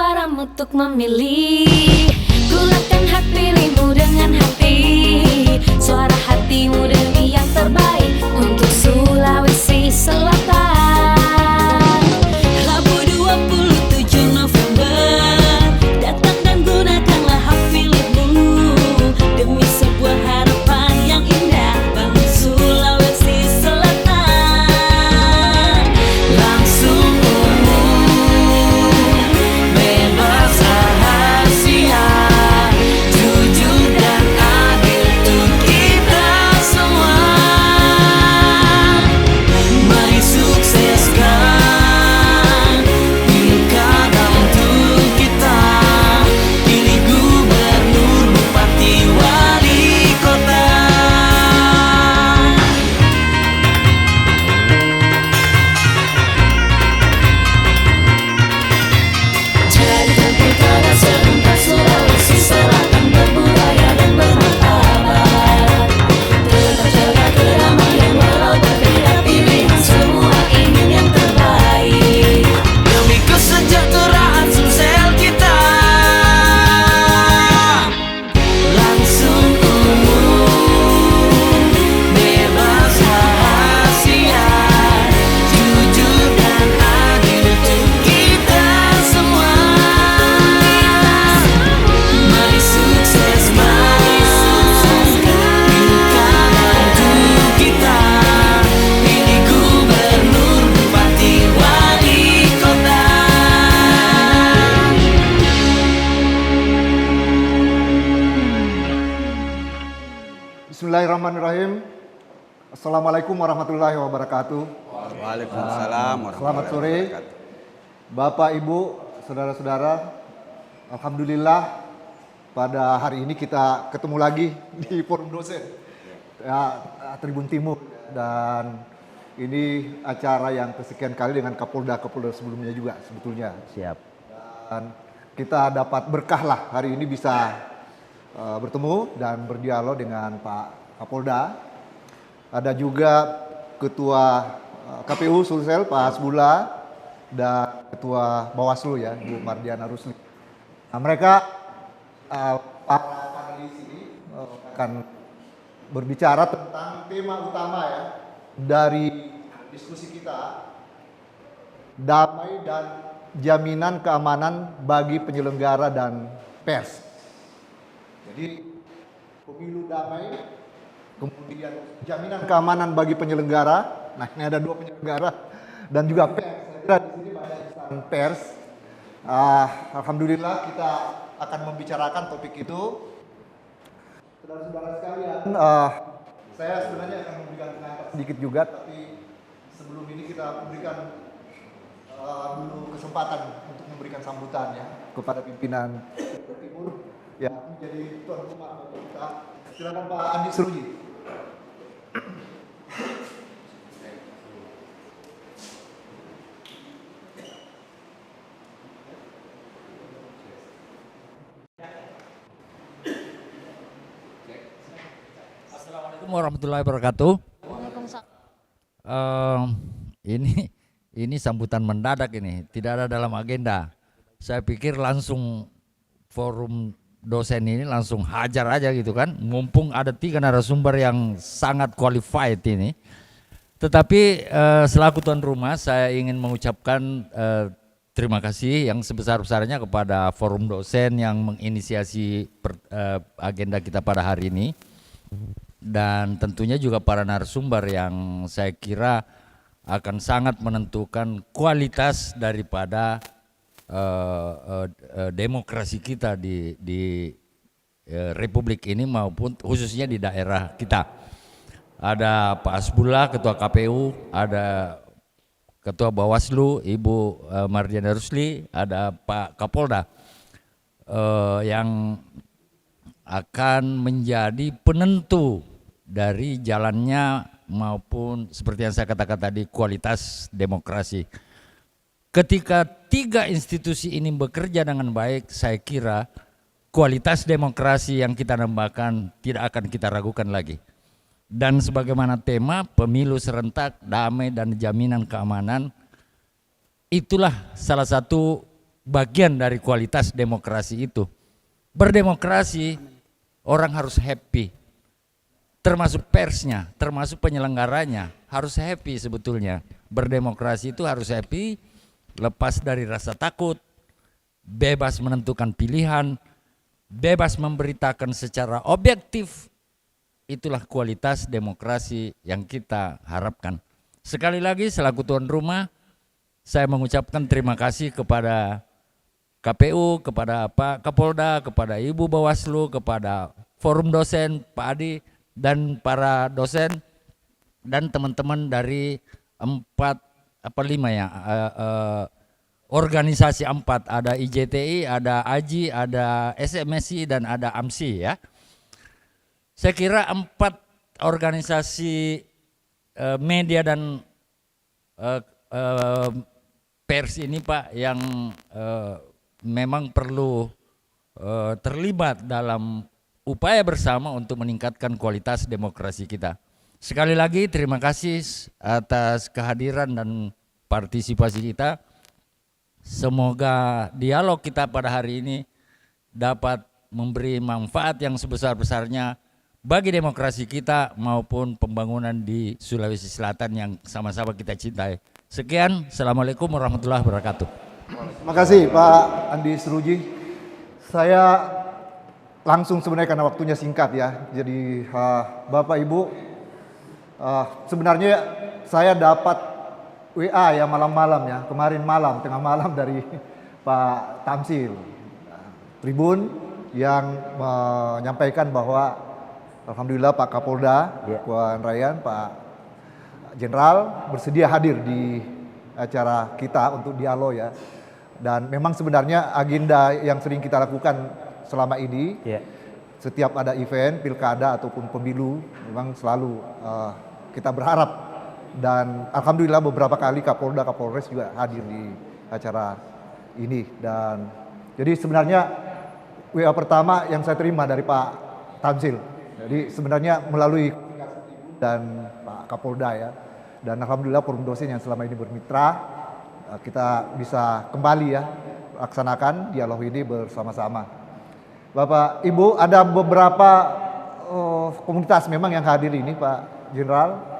suaramu untuk memilih. Gunakan hak pilihmu dengan hati, suara hatimu demi yang terbaik untuk Sulawesi Selatan. Rabu 27 November datang dan gunakanlah hak pilihmu demi sebuah harapan yang indah bangun Sulawesi Selatan. Langsung umum, bebas rahasia, jujur dan adil untuk kita semua. Mari sukseskan pilkada untuk kita, pilih gubernur, bupati, wali kota. Jadikan pilkada serentak Sulawesi Selatan berbudaya dan bermartabat. Tetap jaga kedamaian walau berbeda pilihan, semua ingin yang terbaik demi kesejahteraan Sumsel kita. Langsung umum, bebas rahasia, jujur dan adil untuk kita semua. Mari sukseskan pilkada untuk kita, pilih gubernur, bupati, wali kota. Bismillahirrahmanirrahim. Assalamualaikum warahmatullahi wabarakatuh. Waalaikumsalam Selamat sore, warahmatullahi wabarakatuh. Bapak, Ibu, saudara-saudara. Alhamdulillah pada hari ini kita ketemu lagi di Forum Dosen ya, Tribun Timur, dan ini acara yang kesekian kali dengan Kapolda sebelumnya juga sebetulnya. Siap. Dan kita dapat berkah lah hari ini bisa bertemu dan berdialog dengan Pak Kapolda. Ada juga Ketua KPU Sulsel Pak Hasbullah dan Ketua Bawaslu ya Bu Mardiana Rusli. Nah, mereka para panelis ini akan berbicara tentang tema utama ya dari diskusi kita, damai dan jaminan keamanan bagi penyelenggara dan pers. Jadi pemilu damai, kemudian jaminan keamanan bagi penyelenggara. Nah, ini ada dua penyelenggara dan juga pers. Saya kira di sini banyak insan pers. Alhamdulillah kita akan membicarakan topik itu. Saudara-saudara sekalian, saya sebenarnya akan memberikan pengantar sedikit juga, tapi sebelum ini kita berikan dulu kesempatan untuk memberikan sambutan ya kepada pimpinan Timur yang menjadi tuan rumah bagi kita. Silakan Pak Andi Seruji. Assalamualaikum warahmatullahi wabarakatuh. Ini sambutan mendadak, ini tidak ada dalam agenda. Saya pikir langsung forum dosen ini langsung hajar aja gitu kan, mumpung ada 3 narasumber yang sangat qualified ini. Tetapi selaku tuan rumah saya ingin mengucapkan terima kasih yang sebesar-besarnya kepada forum dosen yang menginisiasi agenda kita pada hari ini, dan tentunya juga para narasumber yang saya kira akan sangat menentukan kualitas daripada demokrasi kita di Republik ini maupun khususnya di daerah kita. Ada Pak Hasbullah, Ketua KPU, ada Ketua Bawaslu, Ibu Mardiana Rusli, ada Pak Kapolda yang akan menjadi penentu dari jalannya maupun seperti yang saya katakan tadi kualitas demokrasi. Ketika 3 institusi ini bekerja dengan baik, saya kira kualitas demokrasi yang kita dambakan tidak akan kita ragukan lagi. Dan sebagaimana tema pemilu serentak, damai dan jaminan keamanan, itulah salah satu bagian dari kualitas demokrasi itu. Berdemokrasi orang harus happy, termasuk persnya, termasuk penyelenggaranya harus happy sebetulnya. Berdemokrasi itu harus happy, lepas dari rasa takut, bebas menentukan pilihan, bebas memberitakan secara objektif. Itulah kualitas demokrasi yang kita harapkan. Sekali lagi selaku tuan rumah, saya mengucapkan terima kasih kepada KPU, kepada Pak Kapolda, kepada Ibu Bawaslu, kepada Forum Dosen, Pak Adi, dan para dosen, dan teman-teman dari 5 organisasi 4, ada IJTI, ada AJI, ada SMSI, dan ada AMSI ya. Saya kira 4 organisasi media dan pers ini Pak yang memang perlu terlibat dalam upaya bersama untuk meningkatkan kualitas demokrasi kita. Sekali lagi terima kasih atas kehadiran dan partisipasi kita. Semoga dialog kita pada hari ini dapat memberi manfaat yang sebesar-besarnya bagi demokrasi kita maupun pembangunan di Sulawesi Selatan yang sama-sama kita cintai. Sekian, Assalamualaikum warahmatullahi wabarakatuh. Terima kasih Pak Andi Seruji. Saya langsung sebenarnya karena waktunya singkat ya. Jadi Bapak Ibu, sebenarnya saya dapat WA ya malam-malam ya, kemarin malam, tengah malam dari Pak Tamsil Tribun yang menyampaikan bahwa alhamdulillah Pak Kapolda, Puan Rayan, Pak Jenderal bersedia hadir di acara kita untuk dialog ya. Dan memang sebenarnya agenda yang sering kita lakukan selama ini, setiap ada event, pilkada ataupun pemilu, memang selalu kita berharap dan alhamdulillah beberapa kali Kapolda, Kapolres juga hadir di acara ini. Dan jadi sebenarnya WA pertama yang saya terima dari Pak Tamsil, jadi sebenarnya melalui dan Pak Kapolda ya. Dan alhamdulillah forum dosen yang selama ini bermitra, kita bisa kembali ya laksanakan dialog ini bersama-sama. Bapak Ibu, ada beberapa komunitas memang yang hadir ini Pak Jenderal.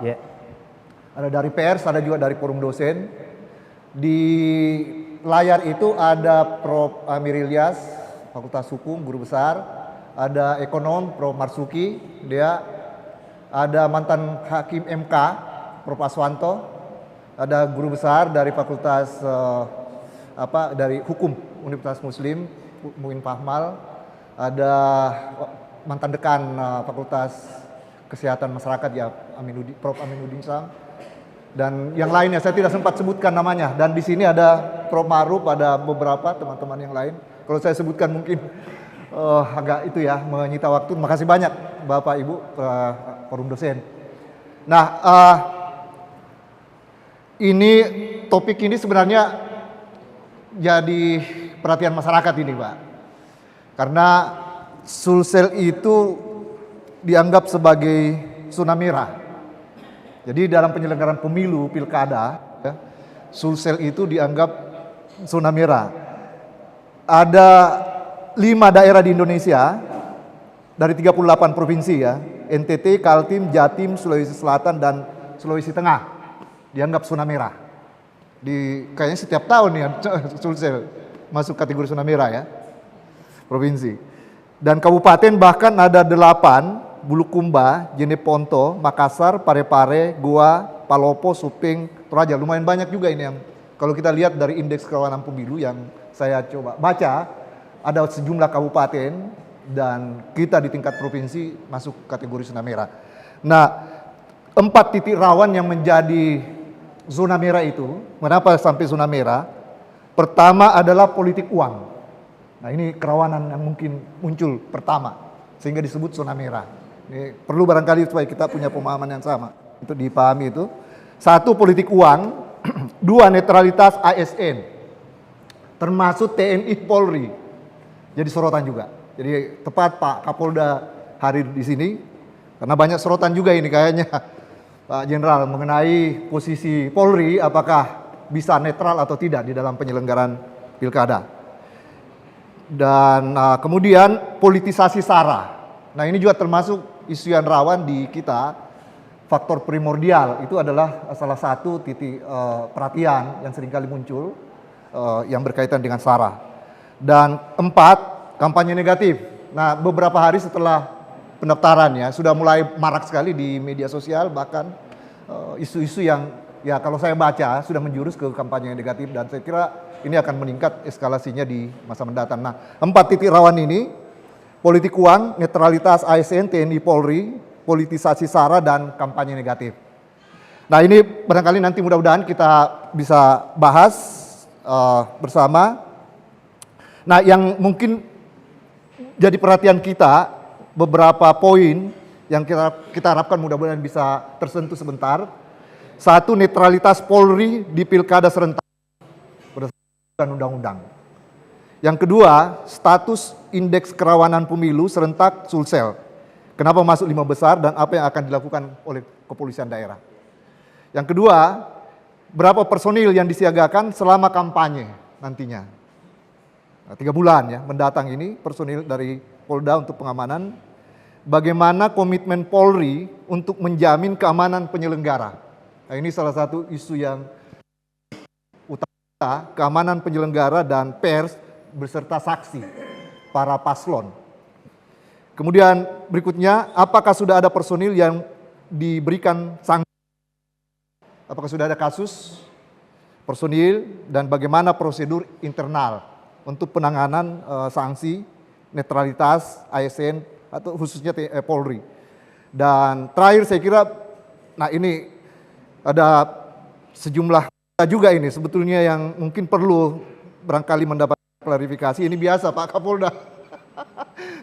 Ada dari pers, ada juga dari forum dosen. Di layar itu ada Prof. Amir Ilyas, Fakultas Hukum, Guru Besar. Ada ekonom Prof. Marsuki, dia ada mantan Hakim MK Prof. Aswanto, ada guru besar dari Fakultas dari Hukum Universitas Muslim Muin Fahmal, ada mantan dekan Fakultas Kesehatan Masyarakat ya Prof. Aminuddin Sam, dan yang lainnya saya tidak sempat sebutkan namanya. Dan di sini ada Prof. Maruf, ada beberapa teman-teman yang lain. Kalau saya sebutkan mungkin agak itu ya menyita waktu. Terima kasih banyak Bapak Ibu forum dosen. Nah, ini topik ini sebenarnya jadi perhatian masyarakat ini Pak. Karena Sulsel itu dianggap sebagai zona merah. Jadi dalam penyelenggaraan pemilu pilkada, ya, Sulsel itu dianggap zona merah. Ada 5 daerah di Indonesia dari 38 provinsi ya, NTT, Kaltim, Jatim, Sulawesi Selatan dan Sulawesi Tengah dianggap zona merah. Kayaknya setiap tahun ya Sulsel masuk kategori zona merah ya, provinsi. Dan kabupaten bahkan ada 8, Bulukumba, Jeneponto, Makassar, Parepare, Goa, Palopo, Suping, Toraja. Lumayan banyak juga ini yang kalau kita lihat dari indeks kerawanan pemilu yang saya coba baca, ada sejumlah kabupaten dan kita di tingkat provinsi masuk kategori zona merah. Nah, 4 titik rawan yang menjadi zona merah itu, kenapa sampai zona merah? Pertama adalah politik uang. Nah, ini kerawanan yang mungkin muncul pertama sehingga disebut zona merah. Ini perlu barangkali supaya kita punya pemahaman yang sama untuk dipahami itu. 1, politik uang. 2, netralitas ASN termasuk TNI Polri. Jadi sorotan juga. Jadi tepat Pak Kapolda hadir di sini karena banyak sorotan juga ini kayaknya Pak Jenderal mengenai posisi Polri apakah bisa netral atau tidak di dalam penyelenggaraan pilkada. Dan kemudian politisasi SARA. Nah ini juga termasuk isu yang rawan di kita. Faktor primordial itu adalah salah satu titik perhatian yang seringkali muncul yang berkaitan dengan SARA. Dan 4, kampanye negatif. Nah beberapa hari setelah pendaftaran ya sudah mulai marak sekali di media sosial, bahkan isu-isu yang ya kalau saya baca sudah menjurus ke kampanye negatif, dan saya kira ini akan meningkat eskalasinya di masa mendatang. Nah 4 titik rawan ini, politik uang, netralitas ASN, TNI, Polri, politisasi SARA, dan kampanye negatif. Nah ini barangkali nanti mudah-mudahan kita bisa bahas bersama. Nah yang mungkin jadi perhatian kita, beberapa poin yang kita harapkan mudah-mudahan bisa tersentuh sebentar. 1, netralitas Polri di pilkada serentak berdasarkan undang-undang. Yang kedua, status indeks kerawanan pemilu serentak Sulsel. Kenapa masuk 5 besar dan apa yang akan dilakukan oleh kepolisian daerah. Yang kedua, berapa personil yang disiagakan selama kampanye nantinya. Nah, 3 bulan ya mendatang ini personil dari Polda untuk pengamanan. Bagaimana komitmen Polri untuk menjamin keamanan penyelenggara. Nah, ini salah satu isu yang utama, keamanan penyelenggara dan pers beserta saksi, para paslon. Kemudian berikutnya, apakah sudah ada personil yang diberikan sanksi? Apakah sudah ada kasus personil dan bagaimana prosedur internal untuk penanganan sanksi netralitas ASN atau khususnya Polri. Dan terakhir saya kira, nah ini ada sejumlah juga ini sebetulnya yang mungkin perlu barangkali mendapat klarifikasi. Ini biasa Pak Kapolda.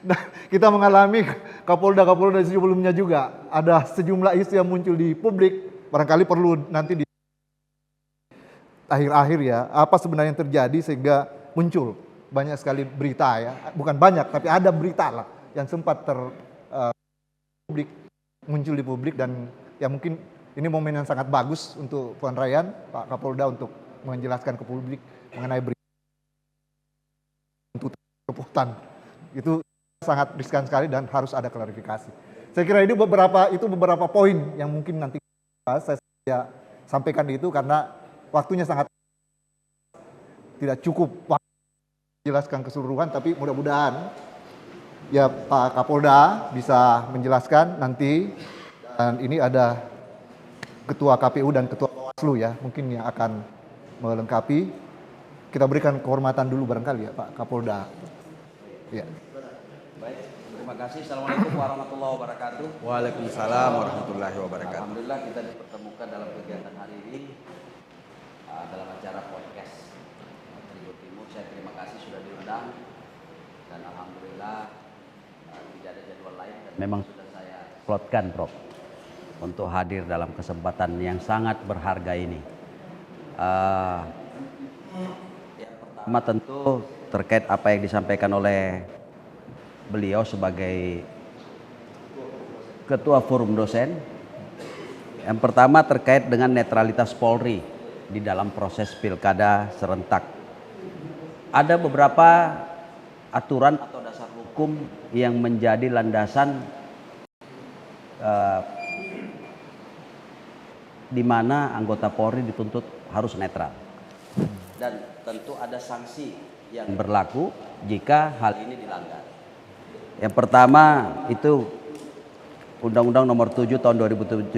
Nah, kita mengalami Kapolda sebelumnya juga ada sejumlah isu yang muncul di publik, barangkali perlu nanti di akhir-akhir ya, apa sebenarnya yang terjadi sehingga muncul banyak sekali berita ya, bukan banyak tapi ada berita lah yang sempat muncul di publik, dan ya mungkin ini momen yang sangat bagus untuk Puan Rayan, Pak Kapolda untuk menjelaskan ke publik mengenai berita keputusan. Itu sangat riskan sekali dan harus ada klarifikasi. Saya kira itu beberapa poin yang mungkin nanti saya sampaikan itu karena waktunya sangat tidak cukup menjelaskan keseluruhan, tapi mudah-mudahan ya Pak Kapolda bisa menjelaskan nanti. Dan ini ada Ketua KPU dan Ketua Bawaslu ya, mungkin yang akan melengkapi. Kita berikan kehormatan dulu barangkali ya Pak Kapolda. Ya. Baik, terima kasih. Assalamualaikum warahmatullahi wabarakatuh. Waalaikumsalam warahmatullahi wabarakatuh. Alhamdulillah kita dipertemukan dalam kegiatan hari ini dalam acara podcast Tribun Timur. Saya terima kasih sudah diundang dan alhamdulillah tidak ada jadwal lain dan memang sudah saya plotkan Prof untuk hadir dalam kesempatan yang sangat berharga ini. Yang pertama tentu terkait apa yang disampaikan oleh beliau sebagai Ketua Forum Dosen. Yang pertama terkait dengan netralitas Polri di dalam proses pilkada serentak. Ada beberapa aturan atau dasar hukum yang menjadi landasan di mana anggota Polri dituntut harus netral. Dan tentu ada sanksi yang berlaku jika hal ini dilanggar. Yang pertama itu Undang-Undang Nomor 7 Tahun 2017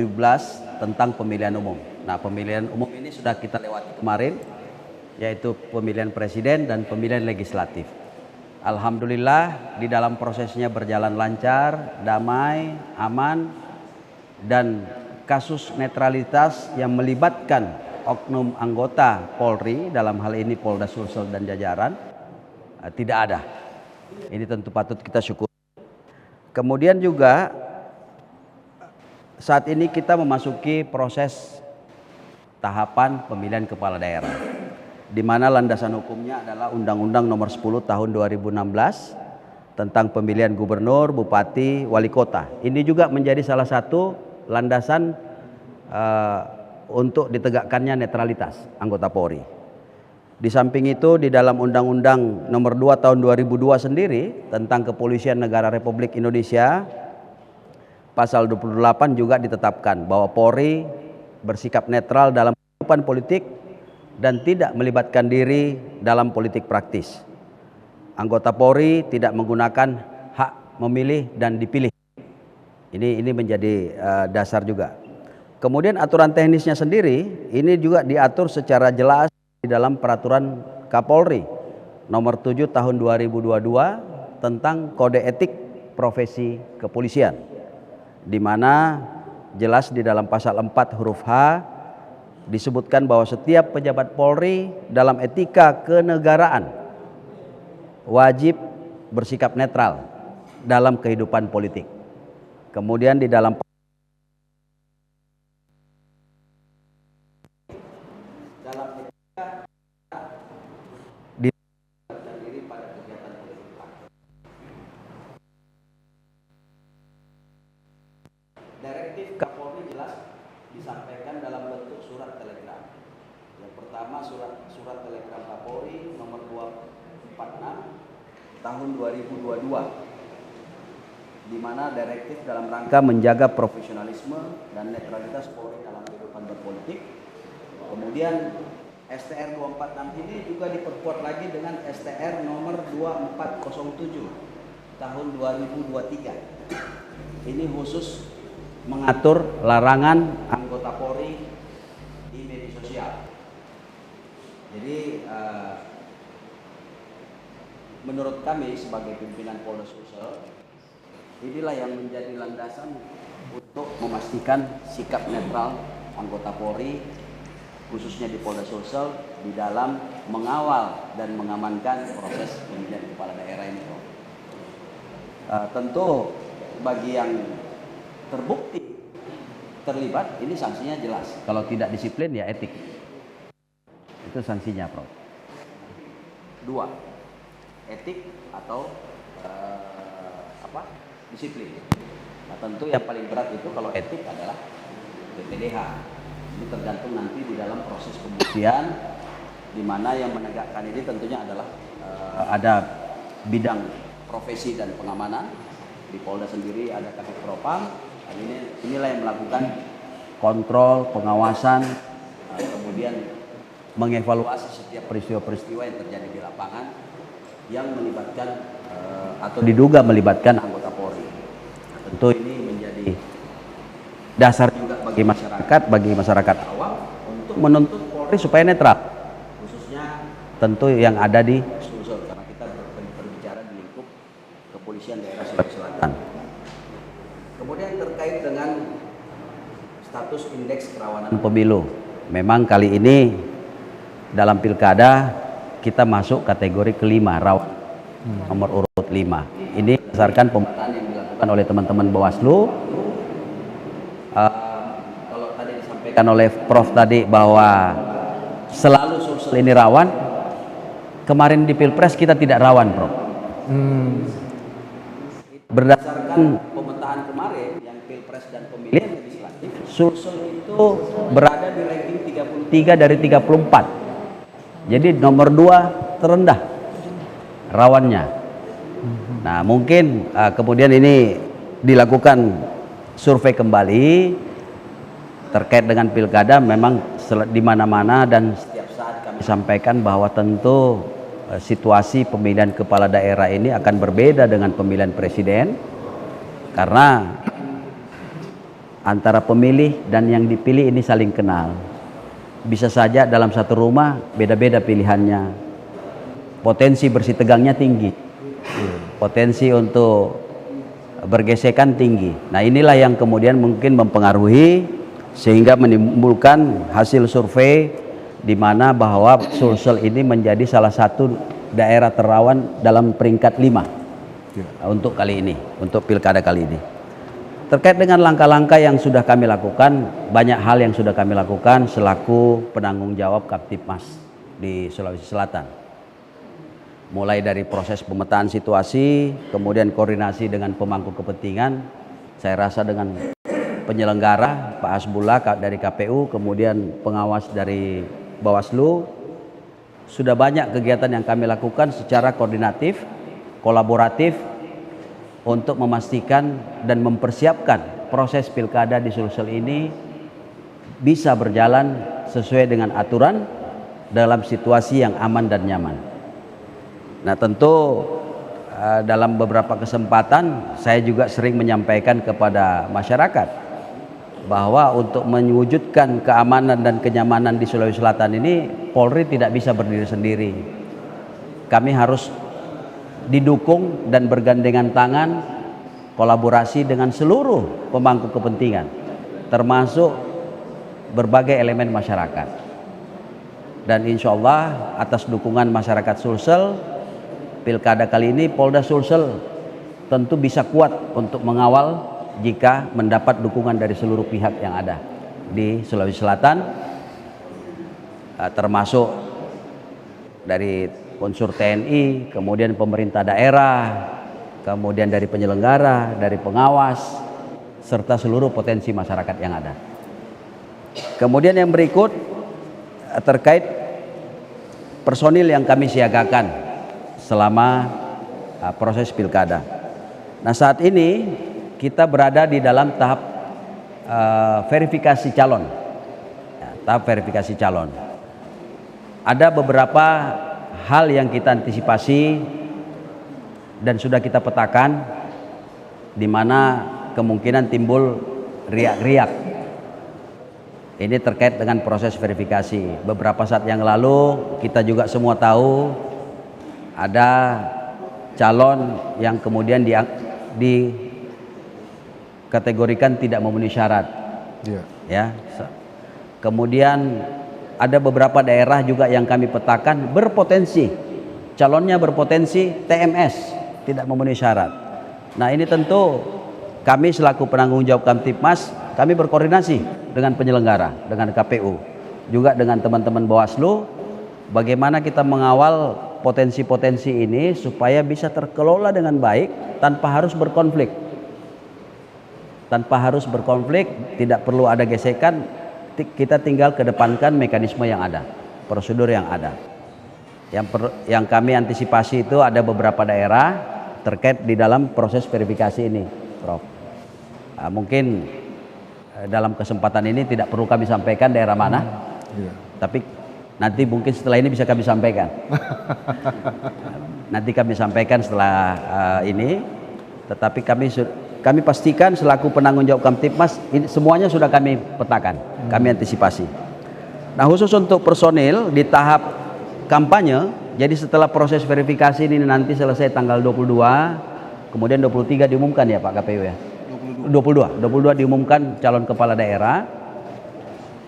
tentang pemilihan umum. Nah, pemilihan umum ini sudah kita lewati kemarin, yaitu pemilihan presiden dan pemilihan legislatif. Alhamdulillah di dalam prosesnya berjalan lancar, damai, aman, dan kasus netralitas yang melibatkan oknum anggota Polri, dalam hal ini Polda Sulsel dan jajaran, tidak ada. Ini tentu patut kita syukur. Kemudian juga saat ini kita memasuki proses tahapan pemilihan kepala daerah, di mana landasan hukumnya adalah Undang-Undang Nomor 10 Tahun 2016 tentang pemilihan gubernur, bupati, wali kota. Ini juga menjadi salah satu landasan untuk ditegakkannya netralitas anggota Polri. Di samping itu di dalam Undang-Undang Nomor 2 Tahun 2002 sendiri tentang Kepolisian Negara Republik Indonesia, pasal 28 juga ditetapkan bahwa Polri bersikap netral dalam kehidupan politik dan tidak melibatkan diri dalam politik praktis. Anggota Polri tidak menggunakan hak memilih dan dipilih. Ini menjadi dasar juga. Kemudian aturan teknisnya sendiri ini juga diatur secara jelas di dalam peraturan Kapolri nomor 7 tahun 2022 tentang kode etik profesi kepolisian, di mana jelas di dalam pasal 4 huruf H disebutkan bahwa setiap pejabat Polri dalam etika kenegaraan wajib bersikap netral dalam kehidupan politik. Kemudian di dalam Direktif Kapolri jelas disampaikan dalam bentuk surat telegram. Yang pertama surat telegram Kapolri nomor 246 tahun 2022, di mana direktif dalam rangka menjaga profesionalisme dan netralitas Polri dalam kehidupan berpolitik. Kemudian STR 246 ini juga diperkuat lagi dengan STR nomor 2407 tahun 2023. Ini khusus mengatur larangan anggota Polri di media sosial. Jadi menurut kami sebagai pimpinan Polda Sulsel, inilah yang menjadi landasan untuk memastikan sikap netral anggota Polri khususnya di Polda Sulsel di dalam mengawal dan mengamankan proses pemilihan kepala daerah ini. Tentu bagi yang terbukti terlibat, ini sanksinya jelas. Kalau tidak disiplin ya etik. Itu sanksinya, Prof. 2. Etik atau disiplin. Nah, tentu yang paling berat itu kalau etik adalah PPDH. Ini tergantung nanti di dalam proses pembuktian, di mana yang menegakkan ini tentunya adalah ada bidang profesi dan pengamanan. Di Polda sendiri ada Kabid Propam. Inilah yang melakukan kontrol, pengawasan, kemudian mengevaluasi setiap peristiwa-peristiwa yang terjadi di lapangan yang melibatkan atau diduga melibatkan anggota Polri. Tentu ini menjadi dasar juga bagi masyarakat awam untuk menuntut Polri supaya netral, khususnya tentu yang ada di Sulsel, karena kita berbicara di lingkup kepolisian daerah Sulawesi Selatan. Kemudian terkait dengan status indeks kerawanan pemilu, memang kali ini dalam pilkada kita masuk kategori kelima, rawan nomor urut 5. Ini berdasarkan pemetaan yang dilakukan oleh teman-teman Bawaslu. Kalau tadi disampaikan oleh Prof tadi bahwa selalu Sulsel ini rawan, kemarin di Pilpres kita tidak rawan, Prof. Berdasarkan pemetaan kemarin yang Pilpres dan pemilihan legislatif, Sulsel itu berada di ranking 33 dari 34. Jadi nomor 2 terendah rawannya. Nah, mungkin kemudian ini dilakukan survei kembali terkait dengan pilkada. Memang di mana-mana dan setiap saat kami sampaikan bahwa tentu situasi pemilihan kepala daerah ini akan berbeda dengan pemilihan presiden, karena antara pemilih dan yang dipilih ini saling kenal. Bisa saja dalam satu rumah beda-beda pilihannya, potensi bersih tegangnya tinggi, potensi untuk bergesekan tinggi. Nah, inilah yang kemudian mungkin mempengaruhi sehingga menimbulkan hasil survei di mana bahwa Sulsel ini menjadi salah satu daerah terawan dalam peringkat 5 untuk kali ini, untuk pilkada kali ini. Terkait dengan langkah-langkah yang sudah kami lakukan, banyak hal yang sudah kami lakukan selaku penanggung jawab Kaptipmas di Sulawesi Selatan. Mulai dari proses pemetaan situasi, kemudian koordinasi dengan pemangku kepentingan, saya rasa dengan penyelenggara Pak Hasbullah dari KPU, kemudian pengawas dari Bawaslu, sudah banyak kegiatan yang kami lakukan secara koordinatif, kolaboratif untuk memastikan dan mempersiapkan proses pilkada di Sulsel ini bisa berjalan sesuai dengan aturan dalam situasi yang aman dan nyaman. Nah, tentu dalam beberapa kesempatan saya juga sering menyampaikan kepada masyarakat bahwa untuk mewujudkan keamanan dan kenyamanan di Sulawesi Selatan ini, Polri tidak bisa berdiri sendiri. Kami harus didukung dan bergandengan tangan, kolaborasi dengan seluruh pemangku kepentingan, termasuk berbagai elemen masyarakat. Dan insya Allah atas dukungan masyarakat Sulsel, pilkada kali ini Polda Sulsel tentu bisa kuat untuk mengawal jika mendapat dukungan dari seluruh pihak yang ada di Sulawesi Selatan, termasuk dari unsur TNI, kemudian pemerintah daerah, kemudian dari penyelenggara, dari pengawas, serta seluruh potensi masyarakat yang ada. Kemudian yang berikut terkait personil yang kami siagakan selama proses pilkada. Nah, saat ini kita berada di dalam tahap verifikasi calon. Ya, tahap verifikasi calon. Ada beberapa hal yang kita antisipasi dan sudah kita petakan, di mana kemungkinan timbul riak-riak. Ini terkait dengan proses verifikasi. Beberapa saat yang lalu kita juga semua tahu ada calon yang kemudian dikategorikan tidak memenuhi syarat. Ya. Kemudian ada beberapa daerah juga yang kami petakan berpotensi, calonnya berpotensi TMS, tidak memenuhi syarat. Nah, ini tentu kami selaku penanggung jawab Kamtibmas, kami berkoordinasi dengan penyelenggara, dengan KPU, juga dengan teman-teman Bawaslu, bagaimana kita mengawal potensi-potensi ini supaya bisa terkelola dengan baik tanpa harus berkonflik. Tanpa harus berkonflik, tidak perlu ada gesekan, kita tinggal kedepankan mekanisme yang ada, prosedur yang ada. Yang kami antisipasi itu ada beberapa daerah terkait di dalam proses verifikasi ini, Prof. Mungkin dalam kesempatan ini tidak perlu kami sampaikan daerah mana, tapi nanti mungkin setelah ini bisa kami sampaikan. Nanti kami sampaikan setelah ini, tetapi kami pastikan selaku penanggung jawab Kamtibmas, ini semuanya sudah kami petakan, kami antisipasi. Nah, khusus untuk personil di tahap kampanye, jadi setelah proses verifikasi ini nanti selesai tanggal 22, kemudian 23 diumumkan ya Pak KPU ya? 22 diumumkan calon kepala daerah.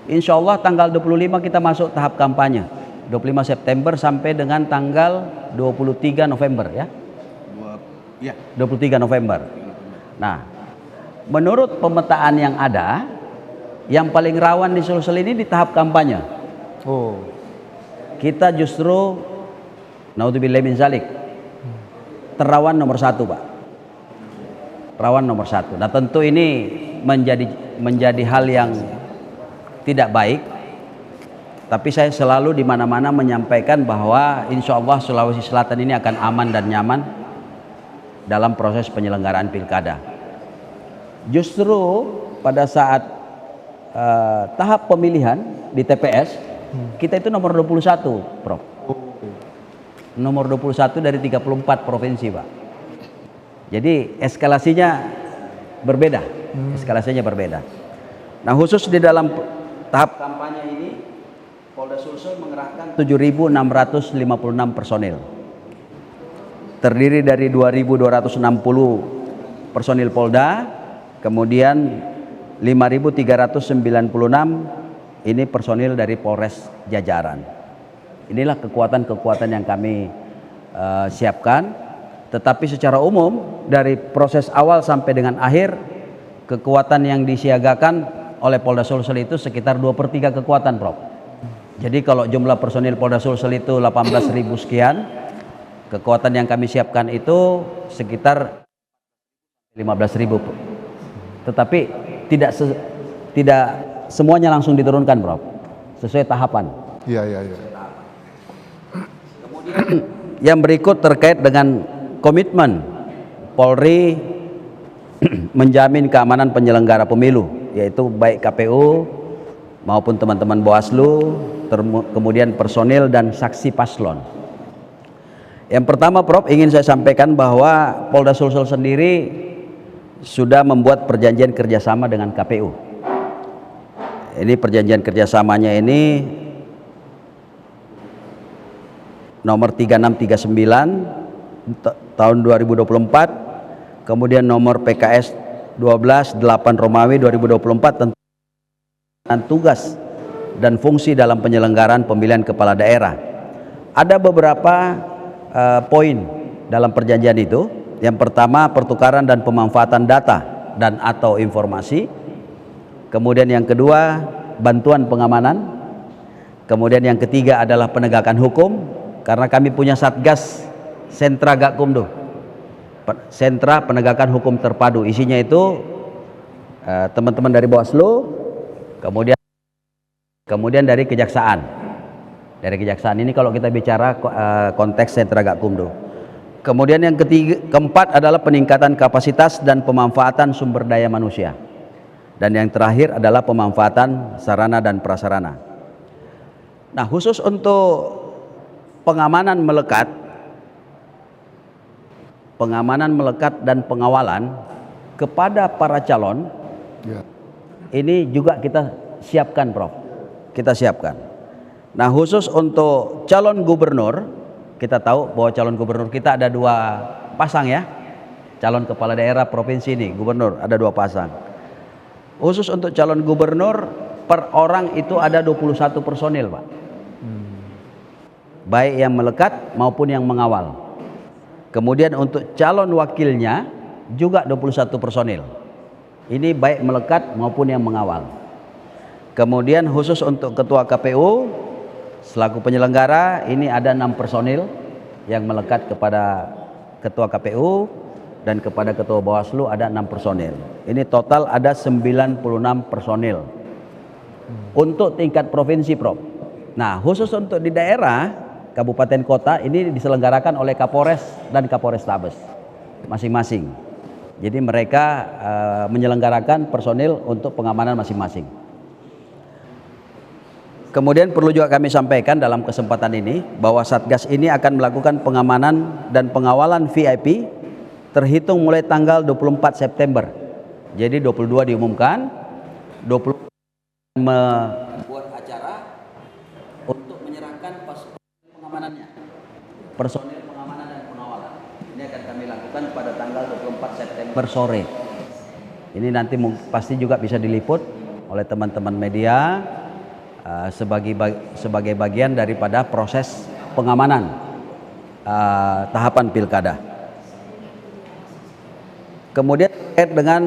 Insya Allah tanggal 25 kita masuk tahap kampanye, 25 September sampai dengan tanggal 23 November ya? 23 November. Nah, menurut pemetaan yang ada, yang paling rawan di Sulsel ini di tahap kampanye. Kita justru, naudzubillah min zalik, terrawan nomor 1 Pak. Rawan nomor 1. Nah, tentu ini menjadi hal yang tidak baik. Tapi saya selalu di mana-mana menyampaikan bahwa insya Allah Sulawesi Selatan ini akan aman dan nyaman dalam proses penyelenggaraan pilkada. Justru pada saat tahap pemilihan di TPS, kita itu nomor 21, Prof. Nomor 21 dari 34 provinsi, Pak. Jadi eskalasinya berbeda, Nah, khusus di dalam tahap kampanye ini, Polda Sulsel mengerahkan 7.656 personil. Terdiri dari 2.260 personil Polda, kemudian 5.396 ini personil dari Polres jajaran. Inilah kekuatan-kekuatan yang kami siapkan. Tetapi secara umum dari proses awal sampai dengan akhir, kekuatan yang disiagakan oleh Polda Sulsel itu sekitar 2/3 kekuatan, Prof. Jadi kalau jumlah personil Polda Sulsel itu 18.000 sekian, kekuatan yang kami siapkan itu sekitar 15.000. Tetapi tidak semuanya langsung diturunkan, Prof. Sesuai tahapan. Iya. yang berikut terkait dengan komitmen Polri menjamin keamanan penyelenggara pemilu, yaitu baik KPU maupun teman-teman Bawaslu, kemudian personil dan saksi paslon. Yang pertama, Prof, ingin saya sampaikan bahwa Polda Sulsel sendiri sudah membuat perjanjian kerjasama dengan KPU. Ini perjanjian kerjasamanya ini nomor 3639 tahun 2024, kemudian nomor PKS 12 8 Romawi 2024 tentang tugas dan fungsi dalam penyelenggaraan pemilihan kepala daerah. Ada beberapa poin dalam perjanjian itu. Yang pertama, pertukaran dan pemanfaatan data dan atau informasi. Kemudian yang kedua, bantuan pengamanan. Kemudian yang ketiga adalah penegakan hukum, karena kami punya Satgas Sentra Gakumdu, Sentra Penegakan Hukum Terpadu. Isinya itu teman-teman dari Bawaslu, kemudian dari Kejaksaan. Dari Kejaksaan ini kalau kita bicara konteks Sentra Gakumdu. Kemudian yang keempat adalah peningkatan kapasitas dan pemanfaatan sumber daya manusia. Dan yang terakhir adalah pemanfaatan sarana dan prasarana. Nah, khusus untuk pengamanan melekat dan pengawalan kepada para calon, ini juga kita siapkan, Prof. Kita siapkan. Nah, khusus untuk calon gubernur, kita tahu bahwa calon gubernur kita ada 2 pasang ya. Calon kepala daerah provinsi ini, gubernur ada 2 pasang. Khusus untuk calon gubernur, per orang itu ada 21 personil, Pak. Baik yang melekat maupun yang mengawal. Kemudian untuk calon wakilnya juga 21 personil. Ini baik melekat maupun yang mengawal. Kemudian khusus untuk ketua KPU selaku penyelenggara, ini ada 6 personil yang melekat kepada ketua KPU, dan kepada ketua Bawaslu ada 6 personil. Ini total ada 96 personil untuk tingkat provinsi, Prof. Nah, khusus untuk di daerah, kabupaten kota, ini diselenggarakan oleh Kapolres dan Kapolrestabes masing-masing. Jadi mereka menyelenggarakan personil untuk pengamanan masing-masing. Kemudian perlu juga kami sampaikan dalam kesempatan ini bahwa Satgas ini akan melakukan pengamanan dan pengawalan VIP terhitung mulai tanggal 24 September. Jadi 22 diumumkan, 20 membuat acara untuk menyerahkan pengamanannya, personil pengamanan dan pengawalan. Ini akan kami lakukan pada tanggal 24 September sore. Ini nanti pasti juga bisa diliput oleh teman-teman media sebagai bagian daripada proses pengamanan tahapan pilkada. Kemudian terkait dengan